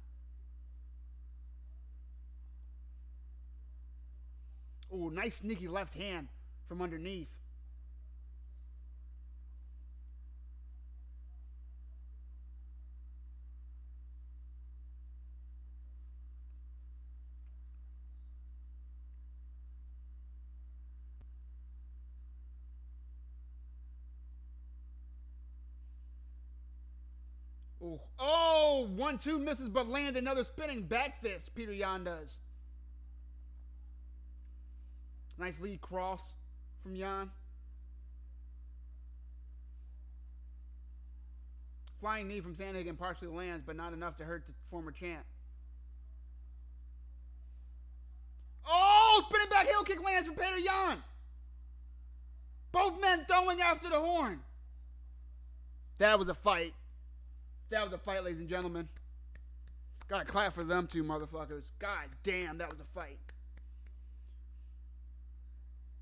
Oh, nice sneaky left hand from underneath. Oh, 1-2 misses, but lands another spinning back fist. Petr Yan does. Nice lead cross from Yan. Flying knee from Sandhagen partially lands, but not enough to hurt the former champ. Oh, spinning back heel kick lands from Petr Yan. Both men throwing after the horn. That was a fight. That was a fight, ladies and gentlemen. Gotta clap for them two motherfuckers. God damn, that was a fight.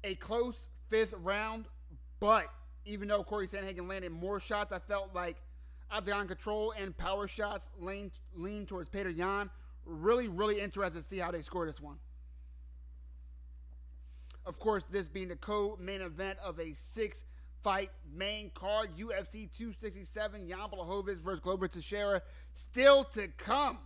A close fifth round, but even though Cory Sandhagen landed more shots, I felt like octagon control and power shots leaned towards Petr Yan. Really, really interested to see how they score this one. Of course, this being the co-main event of a six-fight main card, UFC 267, Yan Blachowicz versus Glover Teixeira, still to come.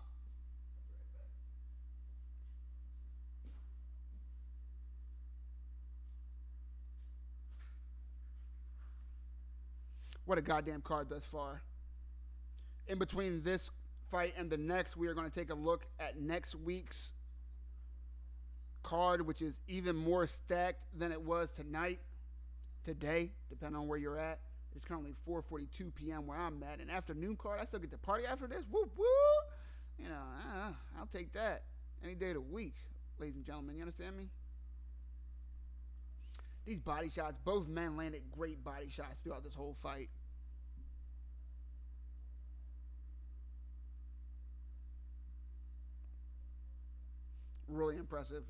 What a goddamn card thus far. In between this fight and the next, we are going to take a look at next week's card, which is even more stacked than it was today, depending on where you're at. It's currently 4:42 p.m. where I'm at. An afternoon card, I still get to party after this. Whoop, whoop. You know, I'll take that any day of the week, ladies and gentlemen. You understand me? These body shots, both men landed great body shots throughout this whole fight. Really impressive.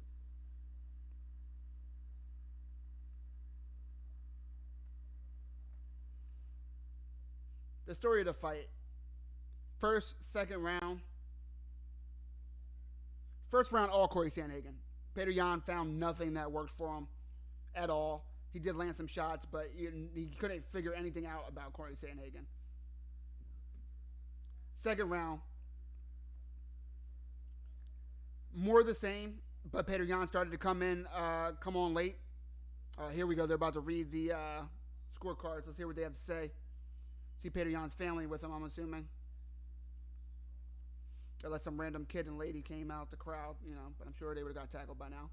The story of the fight. First, second round. First round, all Cory Sandhagen. Petr Yan found nothing that worked for him at all. He did land some shots, but he couldn't figure anything out about Cory Sandhagen. Second round, more the same, but Petr Yan started to come on late. Here we go. They're about to read the scorecards. Let's hear what they have to say. See Petr Yan's family with him, I'm assuming. Unless some random kid and lady came out the crowd, but I'm sure they would have got tackled by now.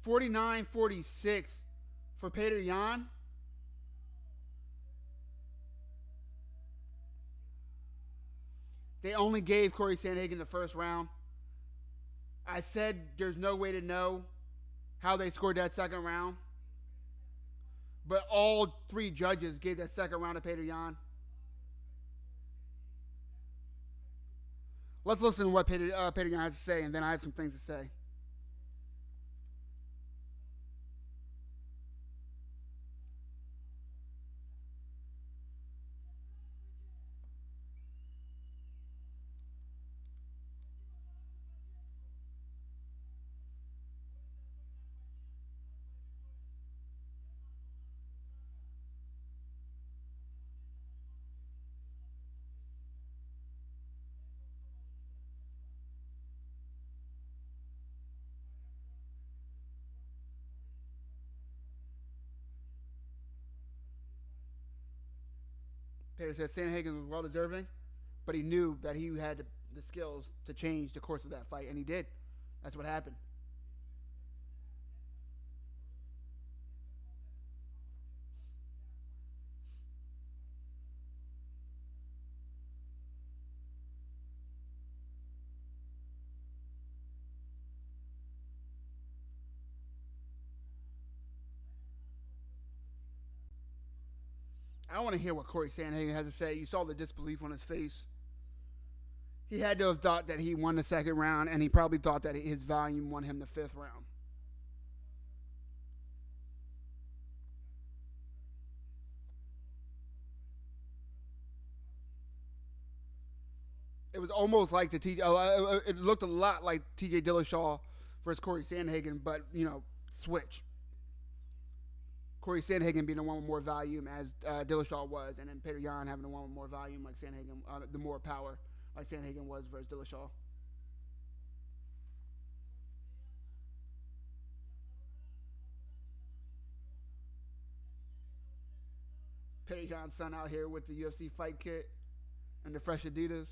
$49-46 for Petr Yan. They only gave Cory Sandhagen the first round. I said there's no way to know how they scored that second round. But all three judges gave that second round to Petr Yan. Let's listen to what Petr Yan has to say, and then I have some things to say. Petr said Sandhagen was well deserving, but he knew that he had the skills to change the course of that fight, and he did. That's what happened. I want to hear what Cory Sandhagen has to say. You saw the disbelief on his face. He had to have thought that he won the second round, and he probably thought that his volume won him the fifth round. It was almost like it looked a lot like T.J. Dillashaw versus Cory Sandhagen, but, switch. Cory Sandhagen being the one with more volume as Dillashaw was, and then Petr Yan having the one with more volume like Sandhagen, the more power like Sandhagen was versus Dillashaw. Petr Yan's son out here with the UFC fight kit and the fresh Adidas.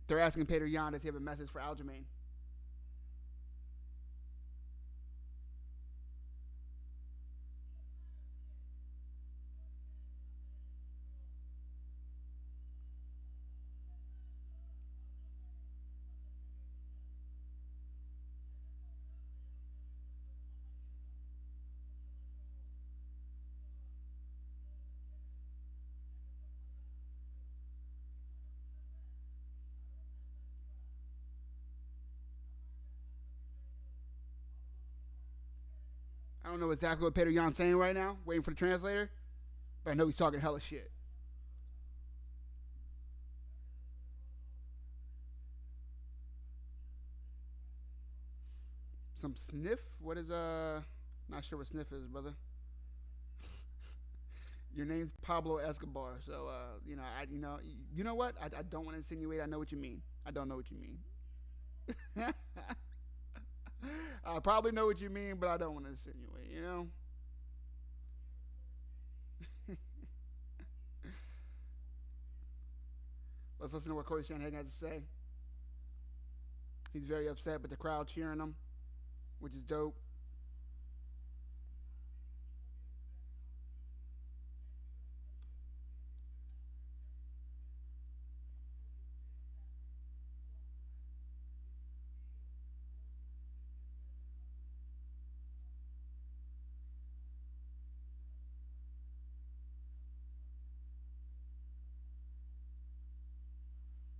They're asking Petr Yan, does he have a message for Aljamain? I don't know exactly what Petr Yan's saying right now, waiting for the translator, but I know he's talking hella shit. Some sniff? What is not sure what sniff is, brother. Your name's Pablo Escobar, so you know what? I don't want to insinuate. I know what you mean. I don't know what you mean. I probably know what you mean, but I don't want to insinuate, Let's listen to what Cory Sandhagen has to say. He's very upset, but the crowd cheering him, which is dope.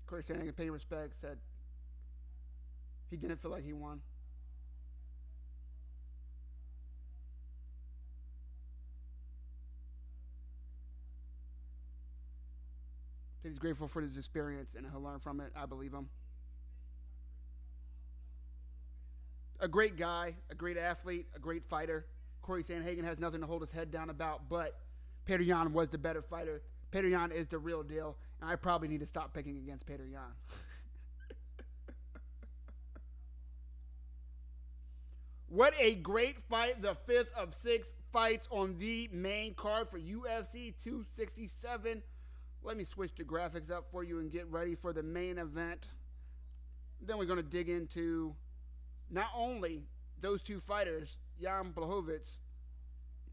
Cory Sandhagen paid respect, said he didn't feel like he won. He's grateful for his experience and he'll learn from it. I believe him. A great guy, a great athlete, a great fighter. Cory Sandhagen has nothing to hold his head down about, but Petr Yan was the better fighter. Petr Yan is the real deal, and I probably need to stop picking against Petr Yan. What a great fight. The fifth of 6 fights on the main card for UFC 267. Let me switch the graphics up for you and get ready for the main event. Then we're going to dig into not only those two fighters, Jan Blachowicz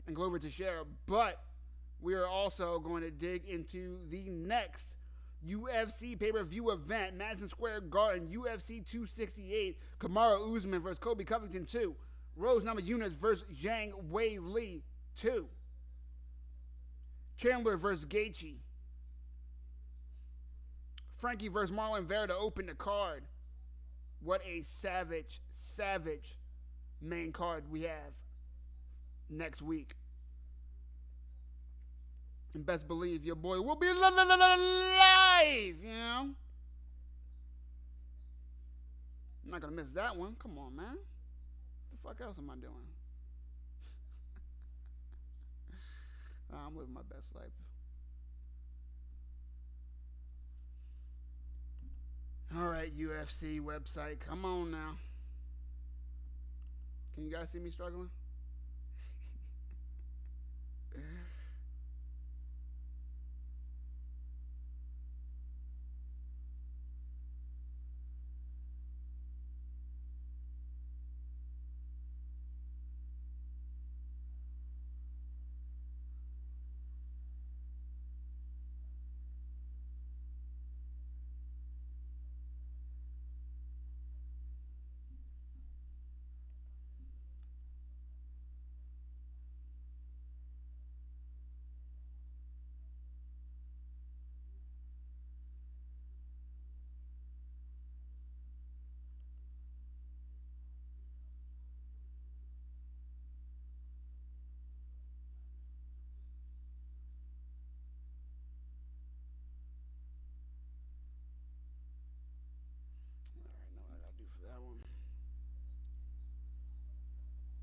and Glover Teixeira, but we are also going to dig into the next UFC pay-per-view event, Madison Square Garden, UFC 268, Kamaru Usman versus Colby Covington 2, Rose Namajunas versus Zhang Weili 2, Chandler versus Gaethje, Frankie versus Marlon Vera to open the card. What a savage main card we have next week. And best believe your boy will be live, you know? I'm not going to miss that one. Come on, man. What the fuck else am I doing? I'm living my best life. All right, UFC website. Come on now. Can you guys see me struggling?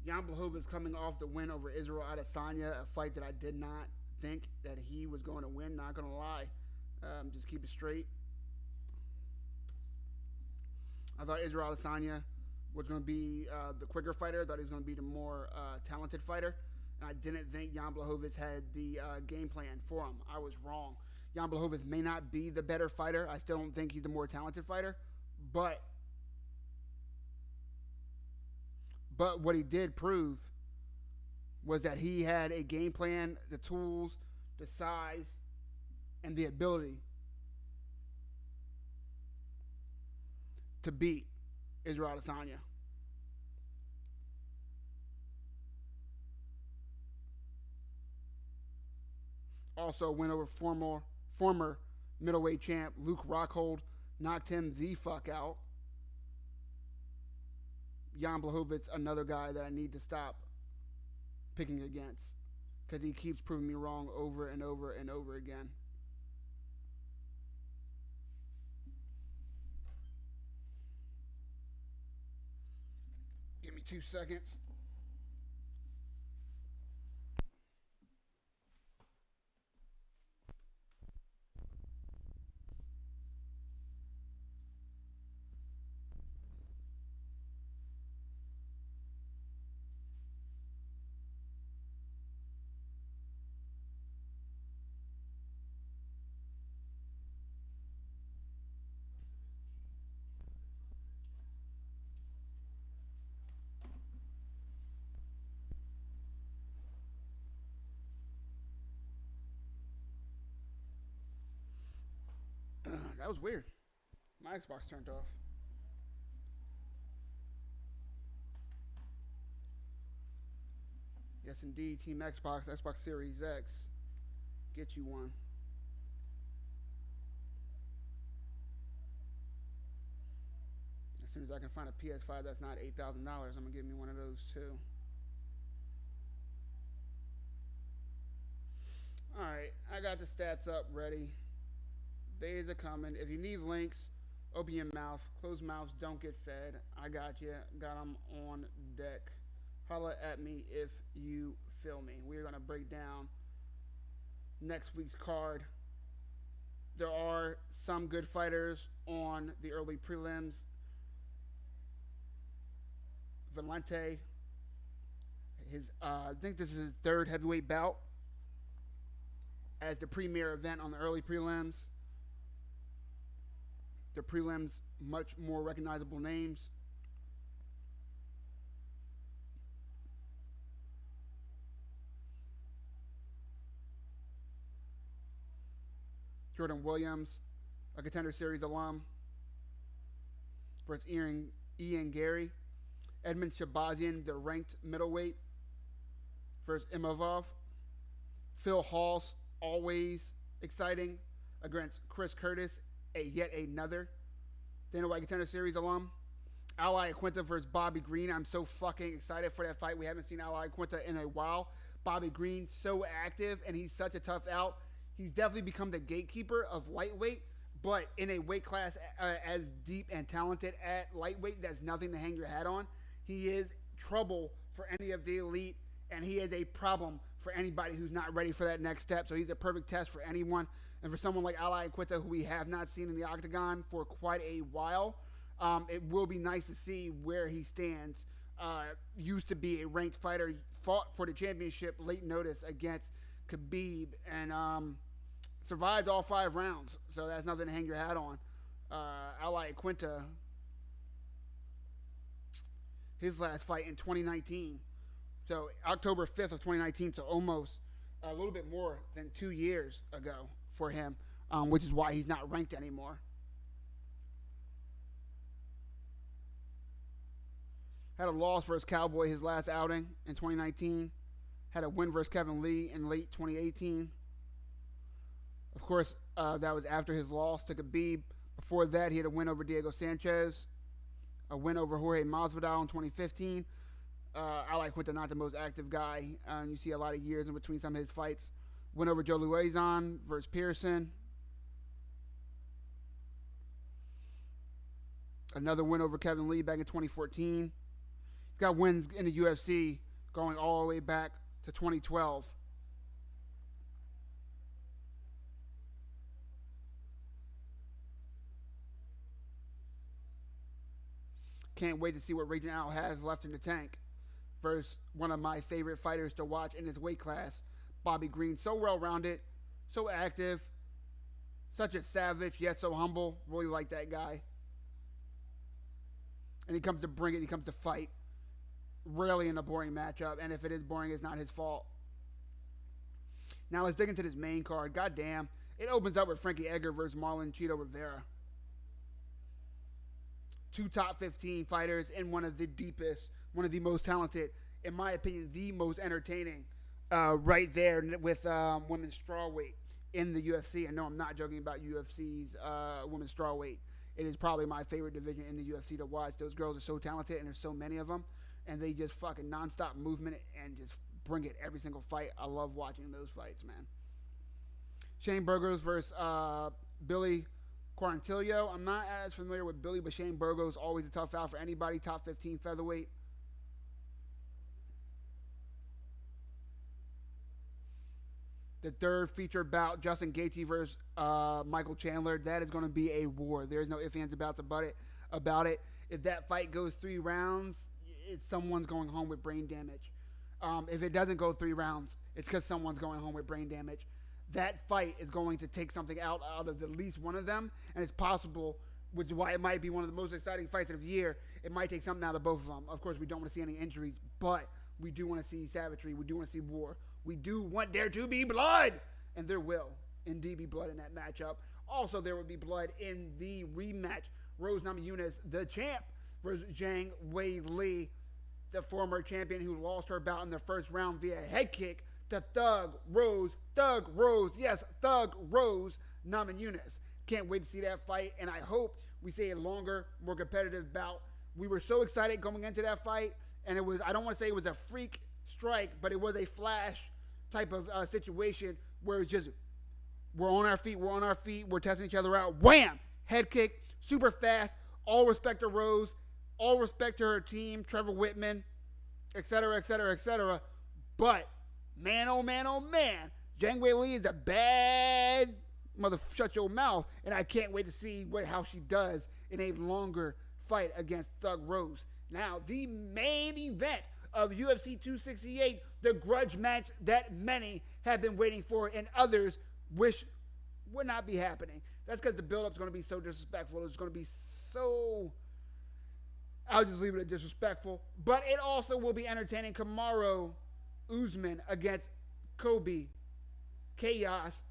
Jan Blachowicz coming off the win over Israel Adesanya, a fight that I did not think that he was going to win, not going to lie. Just keep it straight. I thought Israel Adesanya was going to be the quicker fighter. I thought he was going to be the more talented fighter. And I didn't think Jan Blachowicz had the game plan for him. I was wrong. Jan Blachowicz may not be the better fighter. I still don't think he's the more talented fighter. But what he did prove was that he had a game plan, the tools, the size, and the ability to beat Israel Adesanya. Also went over former middleweight champ Luke Rockhold, knocked him the fuck out. Jan Blachowicz, another guy that I need to stop picking against because he keeps proving me wrong over and over and over again. Give me 2 seconds. That was weird. My Xbox turned off. Yes, indeed. Team Xbox, Xbox Series X. Get you one. As soon as I can find a PS5 that's not $8,000, I'm going to give me one of those too. Alright, I got the stats up ready. Days are coming. If you need links, open your mouth. Closed mouths don't get fed. I got you. Got them on deck. Holla at me if you feel me. We're going to break down next week's card. There are some good fighters on the early prelims. Valente, I think this is his third heavyweight bout as the premier event on the early prelims. The prelims, much more recognizable names. Jordan Williams, a Contender Series alum, versus Ian Gary. Edmund Shabazian, the ranked middleweight, versus Imavov. Phil Hawes, always exciting, against Chris Curtis, yet another Dana White Contender Series alum. Ally Aquinta versus Bobby Green. I'm so fucking excited for that fight. We haven't seen Ally Aquinta in a while. Bobby Green, so active, and he's such a tough out. He's definitely become the gatekeeper of lightweight, but in a weight class as deep and talented at lightweight, that's nothing to hang your hat on. He is trouble for any of the elite, and he is a problem for anybody who's not ready for that next step. So he's a perfect test for anyone. And for someone like Ally Aquinta, who we have not seen in the octagon for quite a while, it will be nice to see where he stands. Used to be a ranked fighter, fought for the championship late notice against Khabib, and survived all 5 rounds. So that's nothing to hang your hat on. Ally Aquinta, his last fight in 2019. So October 5th of 2019, so almost a little bit more than 2 years ago for him, which is why he's not ranked anymore. Had a loss versus Cowboy his last outing in 2019. Had a win versus Kevin Lee in late 2018. Of course, that was after his loss to Khabib. Before that, he had a win over Diego Sanchez, a win over Jorge Masvidal in 2015. Ally Aquinta, not the most active guy. You see a lot of years in between some of his fights. Win over Joe Luizon versus Pearson. Another win over Kevin Lee back in 2014. He's got wins in the UFC going all the way back to 2012. Can't wait to see what Raging Al has left in the tank versus one of my favorite fighters to watch in his weight class, Bobby Green. So well-rounded, so active, such a savage, yet so humble. Really like that guy. And he comes to bring it. He comes to fight. Rarely in a boring matchup. And if it is boring, it's not his fault. Now let's dig into this main card. God damn. It opens up with Frankie Edgar versus Marlon Chito Rivera. 2 top 15 fighters and one of the deepest, one of the most talented, in my opinion, the most entertaining, right there with women's strawweight in the UFC. I know I'm not joking about UFC's women's strawweight. It is probably my favorite division in the UFC to watch. Those girls are so talented, and there's so many of them, and they just fucking nonstop movement and just bring it every single fight. I love watching those fights, man. Shane Burgos versus Billy Quarantillo. I'm not as familiar with Billy, but Shane Burgos always a tough out for anybody. Top 15 featherweight. The third featured bout, Justin Gaethje versus Michael Chandler. That is going to be a war. There's no ifs, ands, or buts about it. If that fight goes 3 rounds, someone's going home with brain damage. If it doesn't go 3 rounds, it's because someone's going home with brain damage. That fight is going to take something out of at least one of them, and it's possible, which is why it might be one of the most exciting fights of the year. It might take something out of both of them. Of course, we don't want to see any injuries, but we do want to see savagery. We do want to see war. We do want there to be blood, and there will indeed be blood in that matchup. Also, there will be blood in the rematch. Rose Namajunas, the champ, versus Zhang Weili, the former champion who lost her bout in the first round via head kick to Thug Rose Namajunas. Can't wait to see that fight, and I hope we see a longer, more competitive bout. We were so excited going into that fight, and it was, I don't want to say it was a freak strike, but it was a flash type of situation where it's just, we're on our feet, we're testing each other out. Wham! Head kick, super fast. All respect to Rose, all respect to her team, Trevor Whitman, etc., etc., etc. But man, oh man, oh man, Zhang Weili is a bad mother. Shut your mouth, and I can't wait to see how she does in a longer fight against Thug Rose. Now, the main event of UFC 268, the grudge match that many have been waiting for and others wish would not be happening. That's because the build-up's going to be so disrespectful. It's going to be so, I'll just leave it at disrespectful. But it also will be entertaining. Kamaru Usman against Kobe Chaos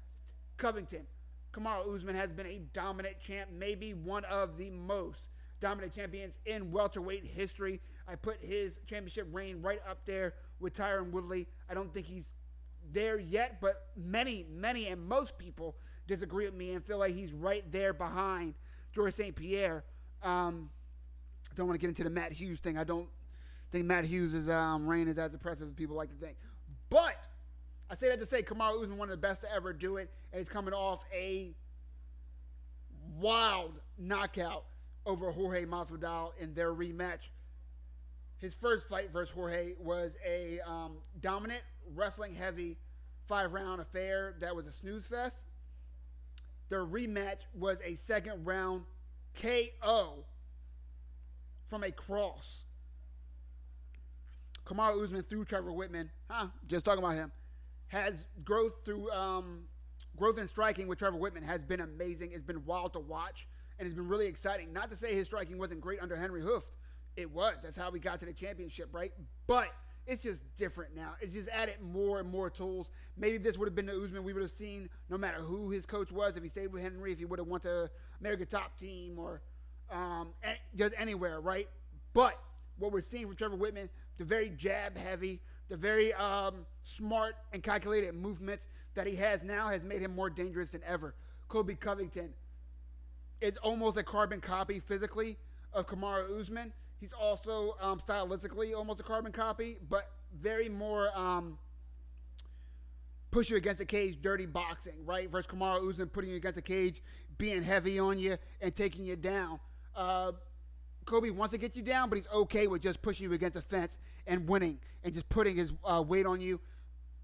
Covington. Kamaru Usman has been a dominant champ, maybe one of the most dominant champions in welterweight history. I put his championship reign right up there with Tyron Woodley. I don't think he's there yet, but many, and most people disagree with me and feel like he's right there behind Georges St. Pierre. Don't want to get into the Matt Hughes thing. I don't think Matt Hughes' reign is as impressive as people like to think. But I say that to say Kamaru Usman, one of the best to ever do it, and he's coming off a wild knockout over Jorge Masvidal in their rematch. His first fight versus Jorge was a dominant, wrestling-heavy 5-round affair that was a snooze fest. Their rematch was a second-round KO from a cross. Kamaru Usman through Trevor Whitman, just talking about him, has growth through growth in striking with Trevor Whitman has been amazing. It's been wild to watch, and it's been really exciting. Not to say his striking wasn't great under Henry Hooft. It was. That's how we got to the championship, right? But it's just different now. It's just added more and more tools. Maybe if this would have been the Usman we would have seen, no matter who his coach was, if he stayed with Henry, if he would have went to American Top Team or just anywhere, right? But what we're seeing from Trevor Whitman, the very jab-heavy, the very smart and calculated movements that he has now has made him more dangerous than ever. Colby Covington is almost a carbon copy physically of Kamaru Usman. He's also stylistically almost a carbon copy, but very more push you against the cage, dirty boxing, right? Versus Kamaru Usman putting you against the cage, being heavy on you and taking you down. Kobe wants to get you down, but he's okay with just pushing you against the fence and winning and just putting his weight on you,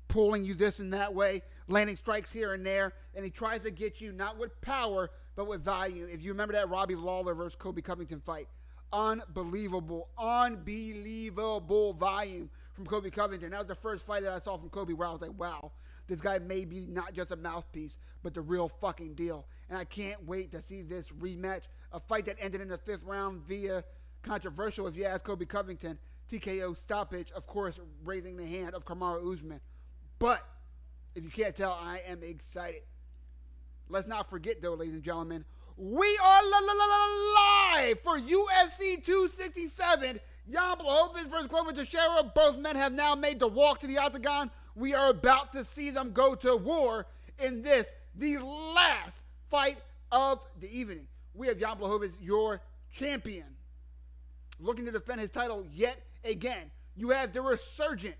pulling you this and that way, landing strikes here and there, and he tries to get you not with power, but with value. If you remember that Robbie Lawler versus Kobe Covington fight, unbelievable volume from Kobe Covington. That was the first fight that I saw from Kobe where I was like, wow, this guy may be not just a mouthpiece, but the real fucking deal. And I can't wait to see this rematch, a fight that ended in the 5th round via controversial, if you ask Kobe Covington, TKO stoppage, of course, raising the hand of Kamaru Usman. But if you can't tell, I am excited. Let's not forget, though, ladies and gentlemen, we are live for UFC 267. Yan Blachowicz versus Glover Teixeira. Both men have now made the walk to the octagon. We are about to see them go to war in this, the last fight of the evening. We have Yan Blachowicz, your champion, looking to defend his title yet again. You have the resurgent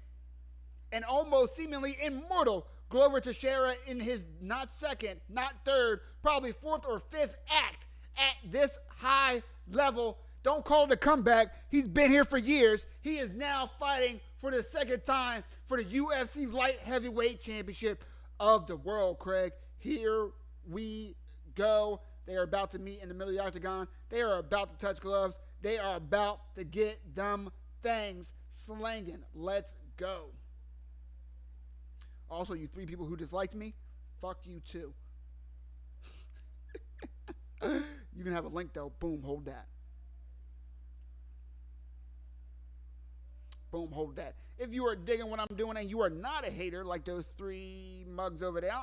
and almost seemingly immortal Glover Teixeira in his not second, not third, probably 4th or 5th act at this high level. Don't call it a comeback. He's been here for years. He is now fighting for the second time for the UFC Light Heavyweight Championship of the world, Craig. Here we go. They are about to meet in the middle of the octagon. They are about to touch gloves. They are about to get them things slanging. Let's go. Also, you 3 people who disliked me, fuck you too. You can have a link though. Boom, hold that. Boom, hold that. If you are digging what I'm doing and you are not a hater like those 3 mugs over there,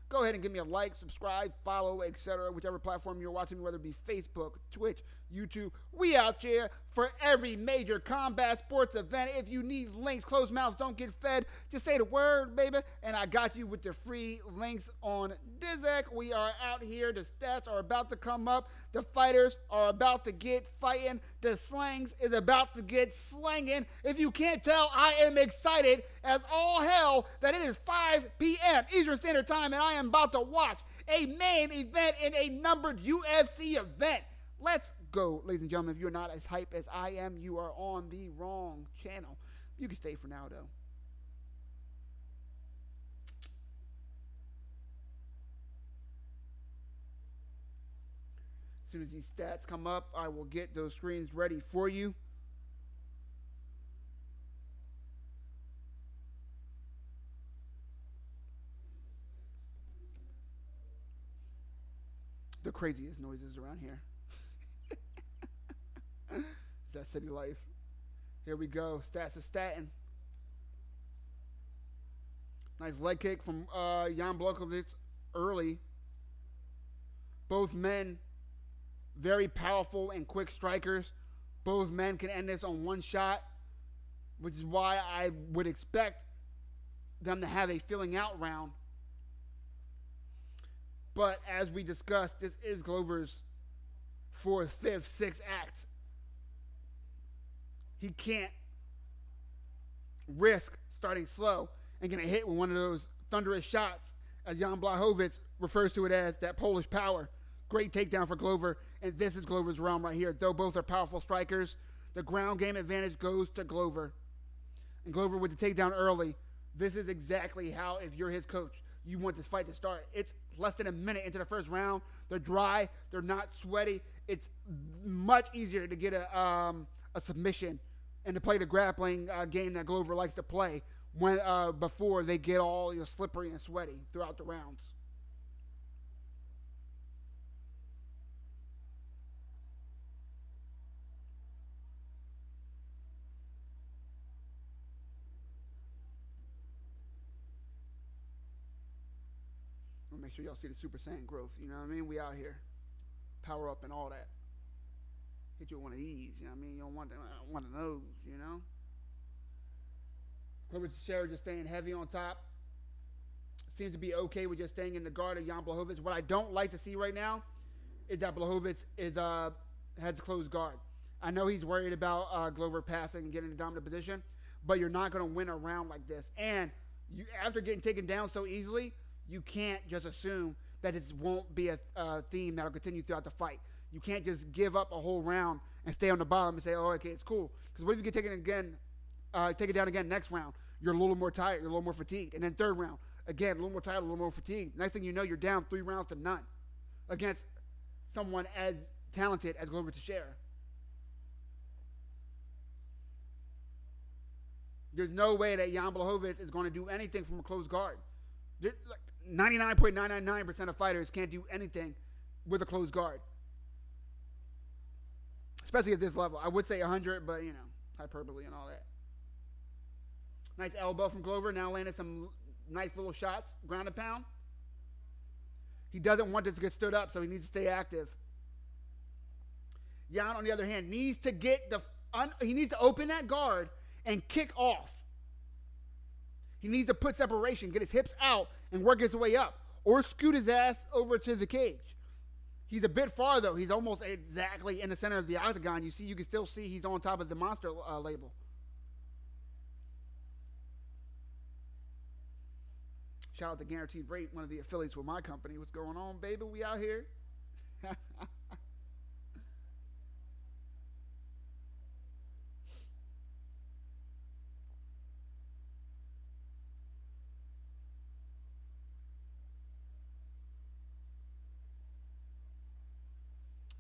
go ahead and give me a like, subscribe, follow, etc. Whichever platform you're watching, whether it be Facebook, Twitch, YouTube. We out here for every major combat sports event. If you need links, closed mouths don't get fed. Just say the word, baby, and I got you with the free links on Dizek. We are out here. The stats are about to come up. The fighters are about to get fighting. The slangs is about to get slanging. If you can't tell, I am excited as all hell that it is 5 p.m. Eastern Standard Time, and I am about to watch a main event in a numbered UFC event. Let's go, ladies and gentlemen. If you're not as hype as I am, you are on the wrong channel. You can stay for now, though. As soon as these stats come up, I will get those screens ready for you. The craziest noises around here. It's that city life. Here we go. Stats is statting. Nice leg kick from Yan Blachowicz early. Both men, very powerful and quick strikers. Both men can end this on one shot, which is why I would expect them to have a filling out round. But as we discussed, this is Glover's fourth, fifth, sixth act. He can't risk starting slow and getting hit with one of those thunderous shots, as Yan Blachowicz refers to it as, that Polish power. Great takedown for Glover, and this is Glover's realm right here. Though both are powerful strikers, the ground game advantage goes to Glover. And Glover with the takedown early. This is exactly how, if you're his coach, you want this fight to start. It's less than a minute into the first round. They're dry. They're not sweaty. It's much easier to get a submission and to play the grappling game that Glover likes to play when before they get all slippery and sweaty throughout the rounds. Make sure y'all see the Super Saiyan growth, you know what I mean? We out here. Power up and all that. Hit you with one of these, you know what I mean? You don't want one of those, you know? Cory Sandhagen just staying heavy on top. Seems to be okay with just staying in the guard of Yan Blachowicz. What I don't like to see right now is that Blachowicz has closed guard. I know he's worried about Glover passing and getting in a dominant position, but you're not going to win a round like this. And you, after getting taken down so easily, you can't just assume that it won't be a theme that will continue throughout the fight. You can't just give up a whole round and stay on the bottom and say, oh, okay, it's cool. Because what if you get taken down again next round? You're a little more tired. You're a little more fatigued. And then third round, again, a little more tired, a little more fatigued. Next thing you know, you're down 3 rounds to none against someone as talented as Glover Teixeira. There's no way that Yan Blachowicz is going to do anything from a closed guard. 99.999% of fighters can't do anything with a closed guard, especially at this level. I would say 100, but, you know, hyperbole and all that. Nice elbow from Glover. Now landed some nice little shots, ground and pound. He doesn't want this to get stood up, so he needs to stay active. Yan, on the other hand, needs to he needs to open that guard and kick off. He needs to put separation, get his hips out, and work his way up. Or scoot his ass over to the cage. He's a bit far, though. He's almost exactly in the center of the octagon. You can still see he's on top of the monster label. Shout out to Guaranteed Rate, one of the affiliates with my company. What's going on, baby? We out here.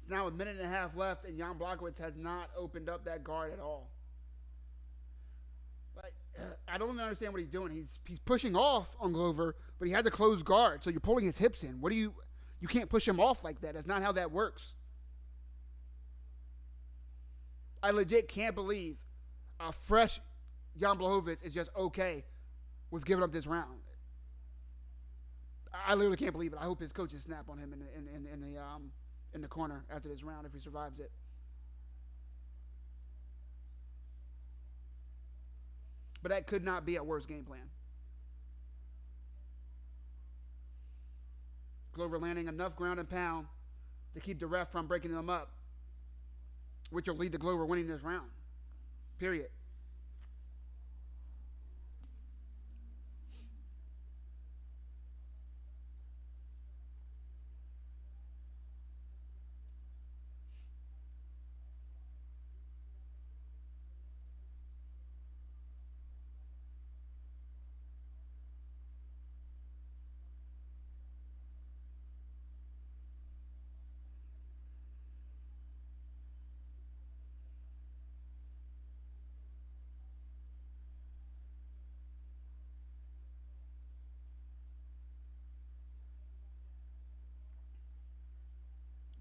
Now a minute and a half left, and Yan Blachowicz has not opened up that guard at all. Like, I don't even understand what he's doing. He's pushing off on Glover, but he has a closed guard, so you're pulling his hips in. You can't push him off like that. That's not how that works. I legit can't believe a fresh Yan Blachowicz is just okay with giving up this round. I literally can't believe it. I hope his coaches snap on him in the corner after this round if he survives it. But that could not be a worse game plan. Glover landing enough ground and pound to keep the ref from breaking them up, which will lead to Glover winning this round. Period.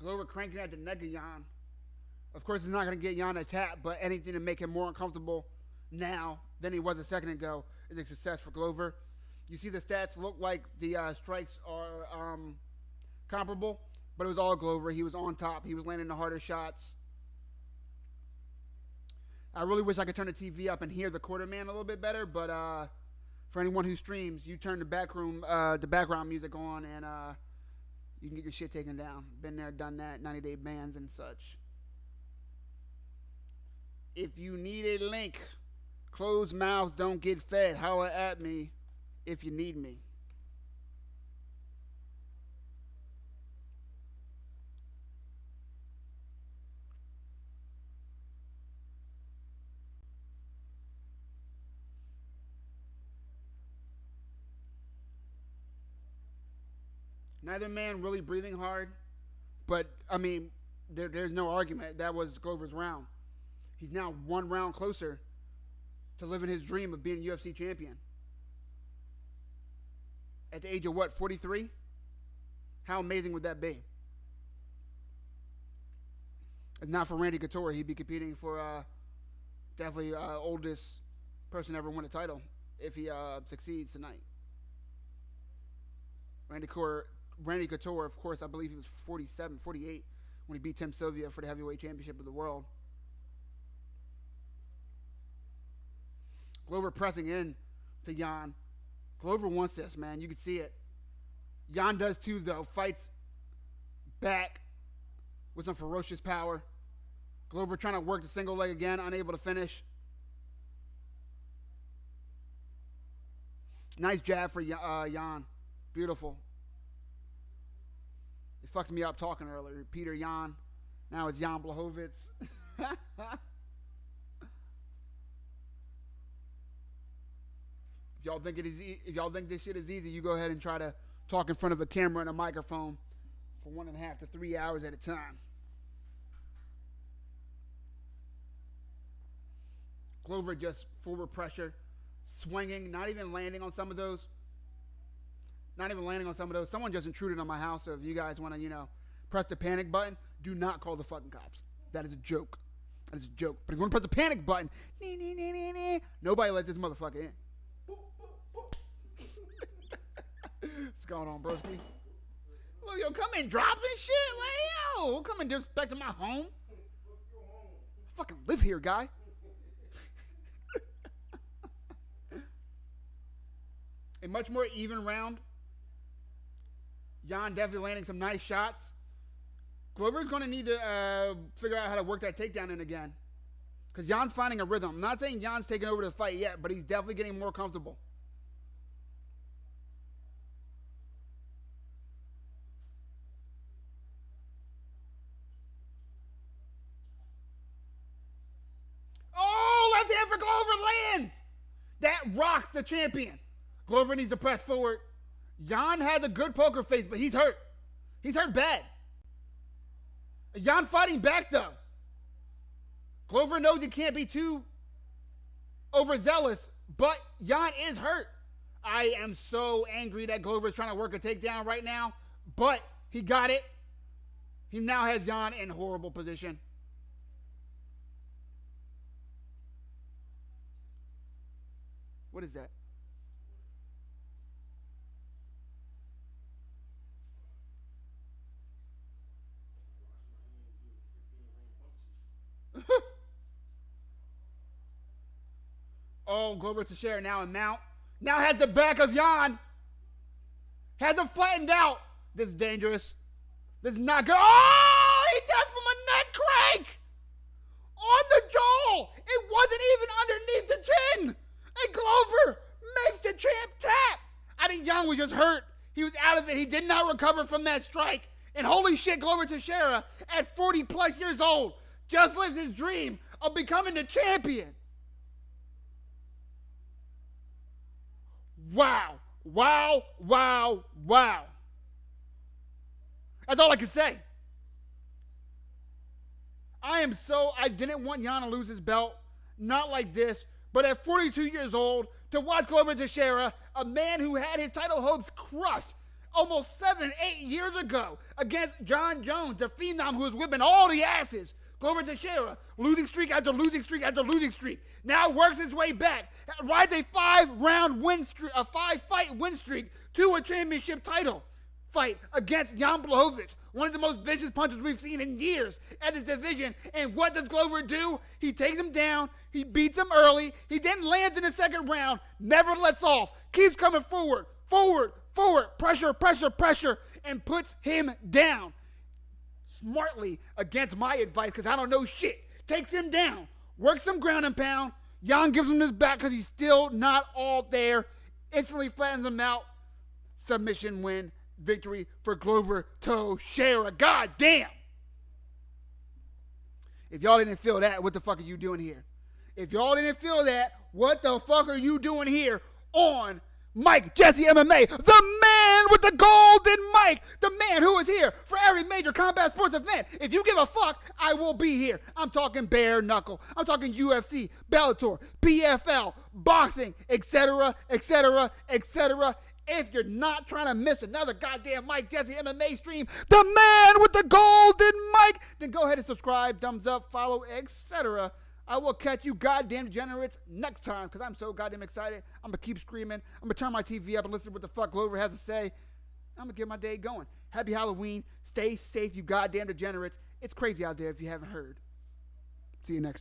Glover cranking at the neck of Yan. Of course, it's not going to get Yan a tap, but anything to make him more uncomfortable now than he was a second ago is a success for Glover. You see the stats look like the strikes are comparable, But it was all Glover. He was on top. He was landing the harder shots. I really wish I could turn the TV up and hear the quarterman a little bit better, but for anyone who streams, you turn the background music on, and you can get your shit taken down. Been there, done that, 90-day bans and such. If you need a link, closed mouths don't get fed. Holla at me if you need me. Neither man really breathing hard, but, I mean, there's no argument. That was Glover's round. He's now one round closer to living his dream of being UFC champion. At the age of what, 43? How amazing would that be? If not for Randy Couture, he'd be competing for definitely oldest person to ever win a title if he succeeds tonight. Randy Couture, of course, I believe he was 47, 48 when he beat Tim Sylvia for the heavyweight championship of the world. Glover pressing in to Yan. Glover wants this, man. You can see it. Yan does too, though. Fights back with some ferocious power. Glover trying to work the single leg again, unable to finish. Nice jab for Yan. Beautiful. It fucked me up talking earlier. Petr Yan. Now it's Jan Blachowicz. If y'all think this shit is easy, you go ahead and try to talk in front of a camera and a microphone for 1.5 to 3 hours at a time. Glover just forward pressure, swinging, not even landing on some of those. Someone just intruded on my house, so if you guys want to, press the panic button, do not call the fucking cops. That is a joke. But if you want to press the panic button, nobody let this motherfucker in. What's going on, broski? Well, yo, come in dropping shit. Like, yo, come and disrespect to my home. I fucking live here, guy. A much more even round. Yan definitely landing some nice shots. Glover's going to need to figure out how to work that takedown in again. Because Jan's finding a rhythm. I'm not saying Jan's taking over the fight yet, but he's definitely getting more comfortable. Oh, left hand for Glover lands. That rocks the champion. Glover needs to press forward. Yan has a good poker face, but he's hurt. He's hurt bad. Yan fighting back, though. Glover knows he can't be too overzealous, but Yan is hurt. I am so angry that Glover's trying to work a takedown right now, but he got it. He now has Yan in horrible position. What is that? Oh, Glover Teixeira now in mount. Now has the back of Yan. Has him flattened out. This is dangerous. This is not good. Oh, he does from a neck crank. On the jaw. It wasn't even underneath the chin. And Glover makes the champ tap. I think Yan was just hurt. He was out of it. He did not recover from that strike. And holy shit, Glover Teixeira, at 40 plus years old, just lives his dream of becoming the champion. Wow. Wow. Wow. Wow. That's all I can say. I didn't want Yan to lose his belt. Not like this. But at 42 years old, to watch Glover Teixeira, a man who had his title hopes crushed almost 7-8 years ago against John Jones, the phenom who was whipping all the asses. Glover Teixeira, losing streak after losing streak after losing streak. Now works his way back, rides a 5-fight win streak to a championship title. fight against Yan Blachowicz, one of the most vicious punchers we've seen in years at this division. And what does Glover do? He takes him down. He beats him early. He then lands in the second round, never lets off, keeps coming forward, pressure, and puts him down. Smartly against my advice, because I don't know shit. Takes him down, works some ground and pound. Yan gives him his back because he's still not all there. Instantly flattens him out. Submission win. Victory for Glover Teixeira. God damn. If y'all didn't feel that, what the fuck are you doing here? If y'all didn't feel that, what the fuck are you doing here on Mike Jesse MMA, the man with the golden mic, the man who is here for every major combat sports event. If you give a fuck, I will be here. I'm talking bare knuckle. I'm talking UFC, Bellator, PFL, boxing, etc. If you're not trying to miss another goddamn Mike Jesse MMA stream, the man with the golden mic, then go ahead and subscribe, thumbs up, follow, etc. I will catch you goddamn degenerates next time because I'm so goddamn excited. I'm going to keep screaming. I'm going to turn my TV up and listen to what the fuck Glover has to say. I'm going to get my day going. Happy Halloween. Stay safe, you goddamn degenerates. It's crazy out there if you haven't heard. See you next time.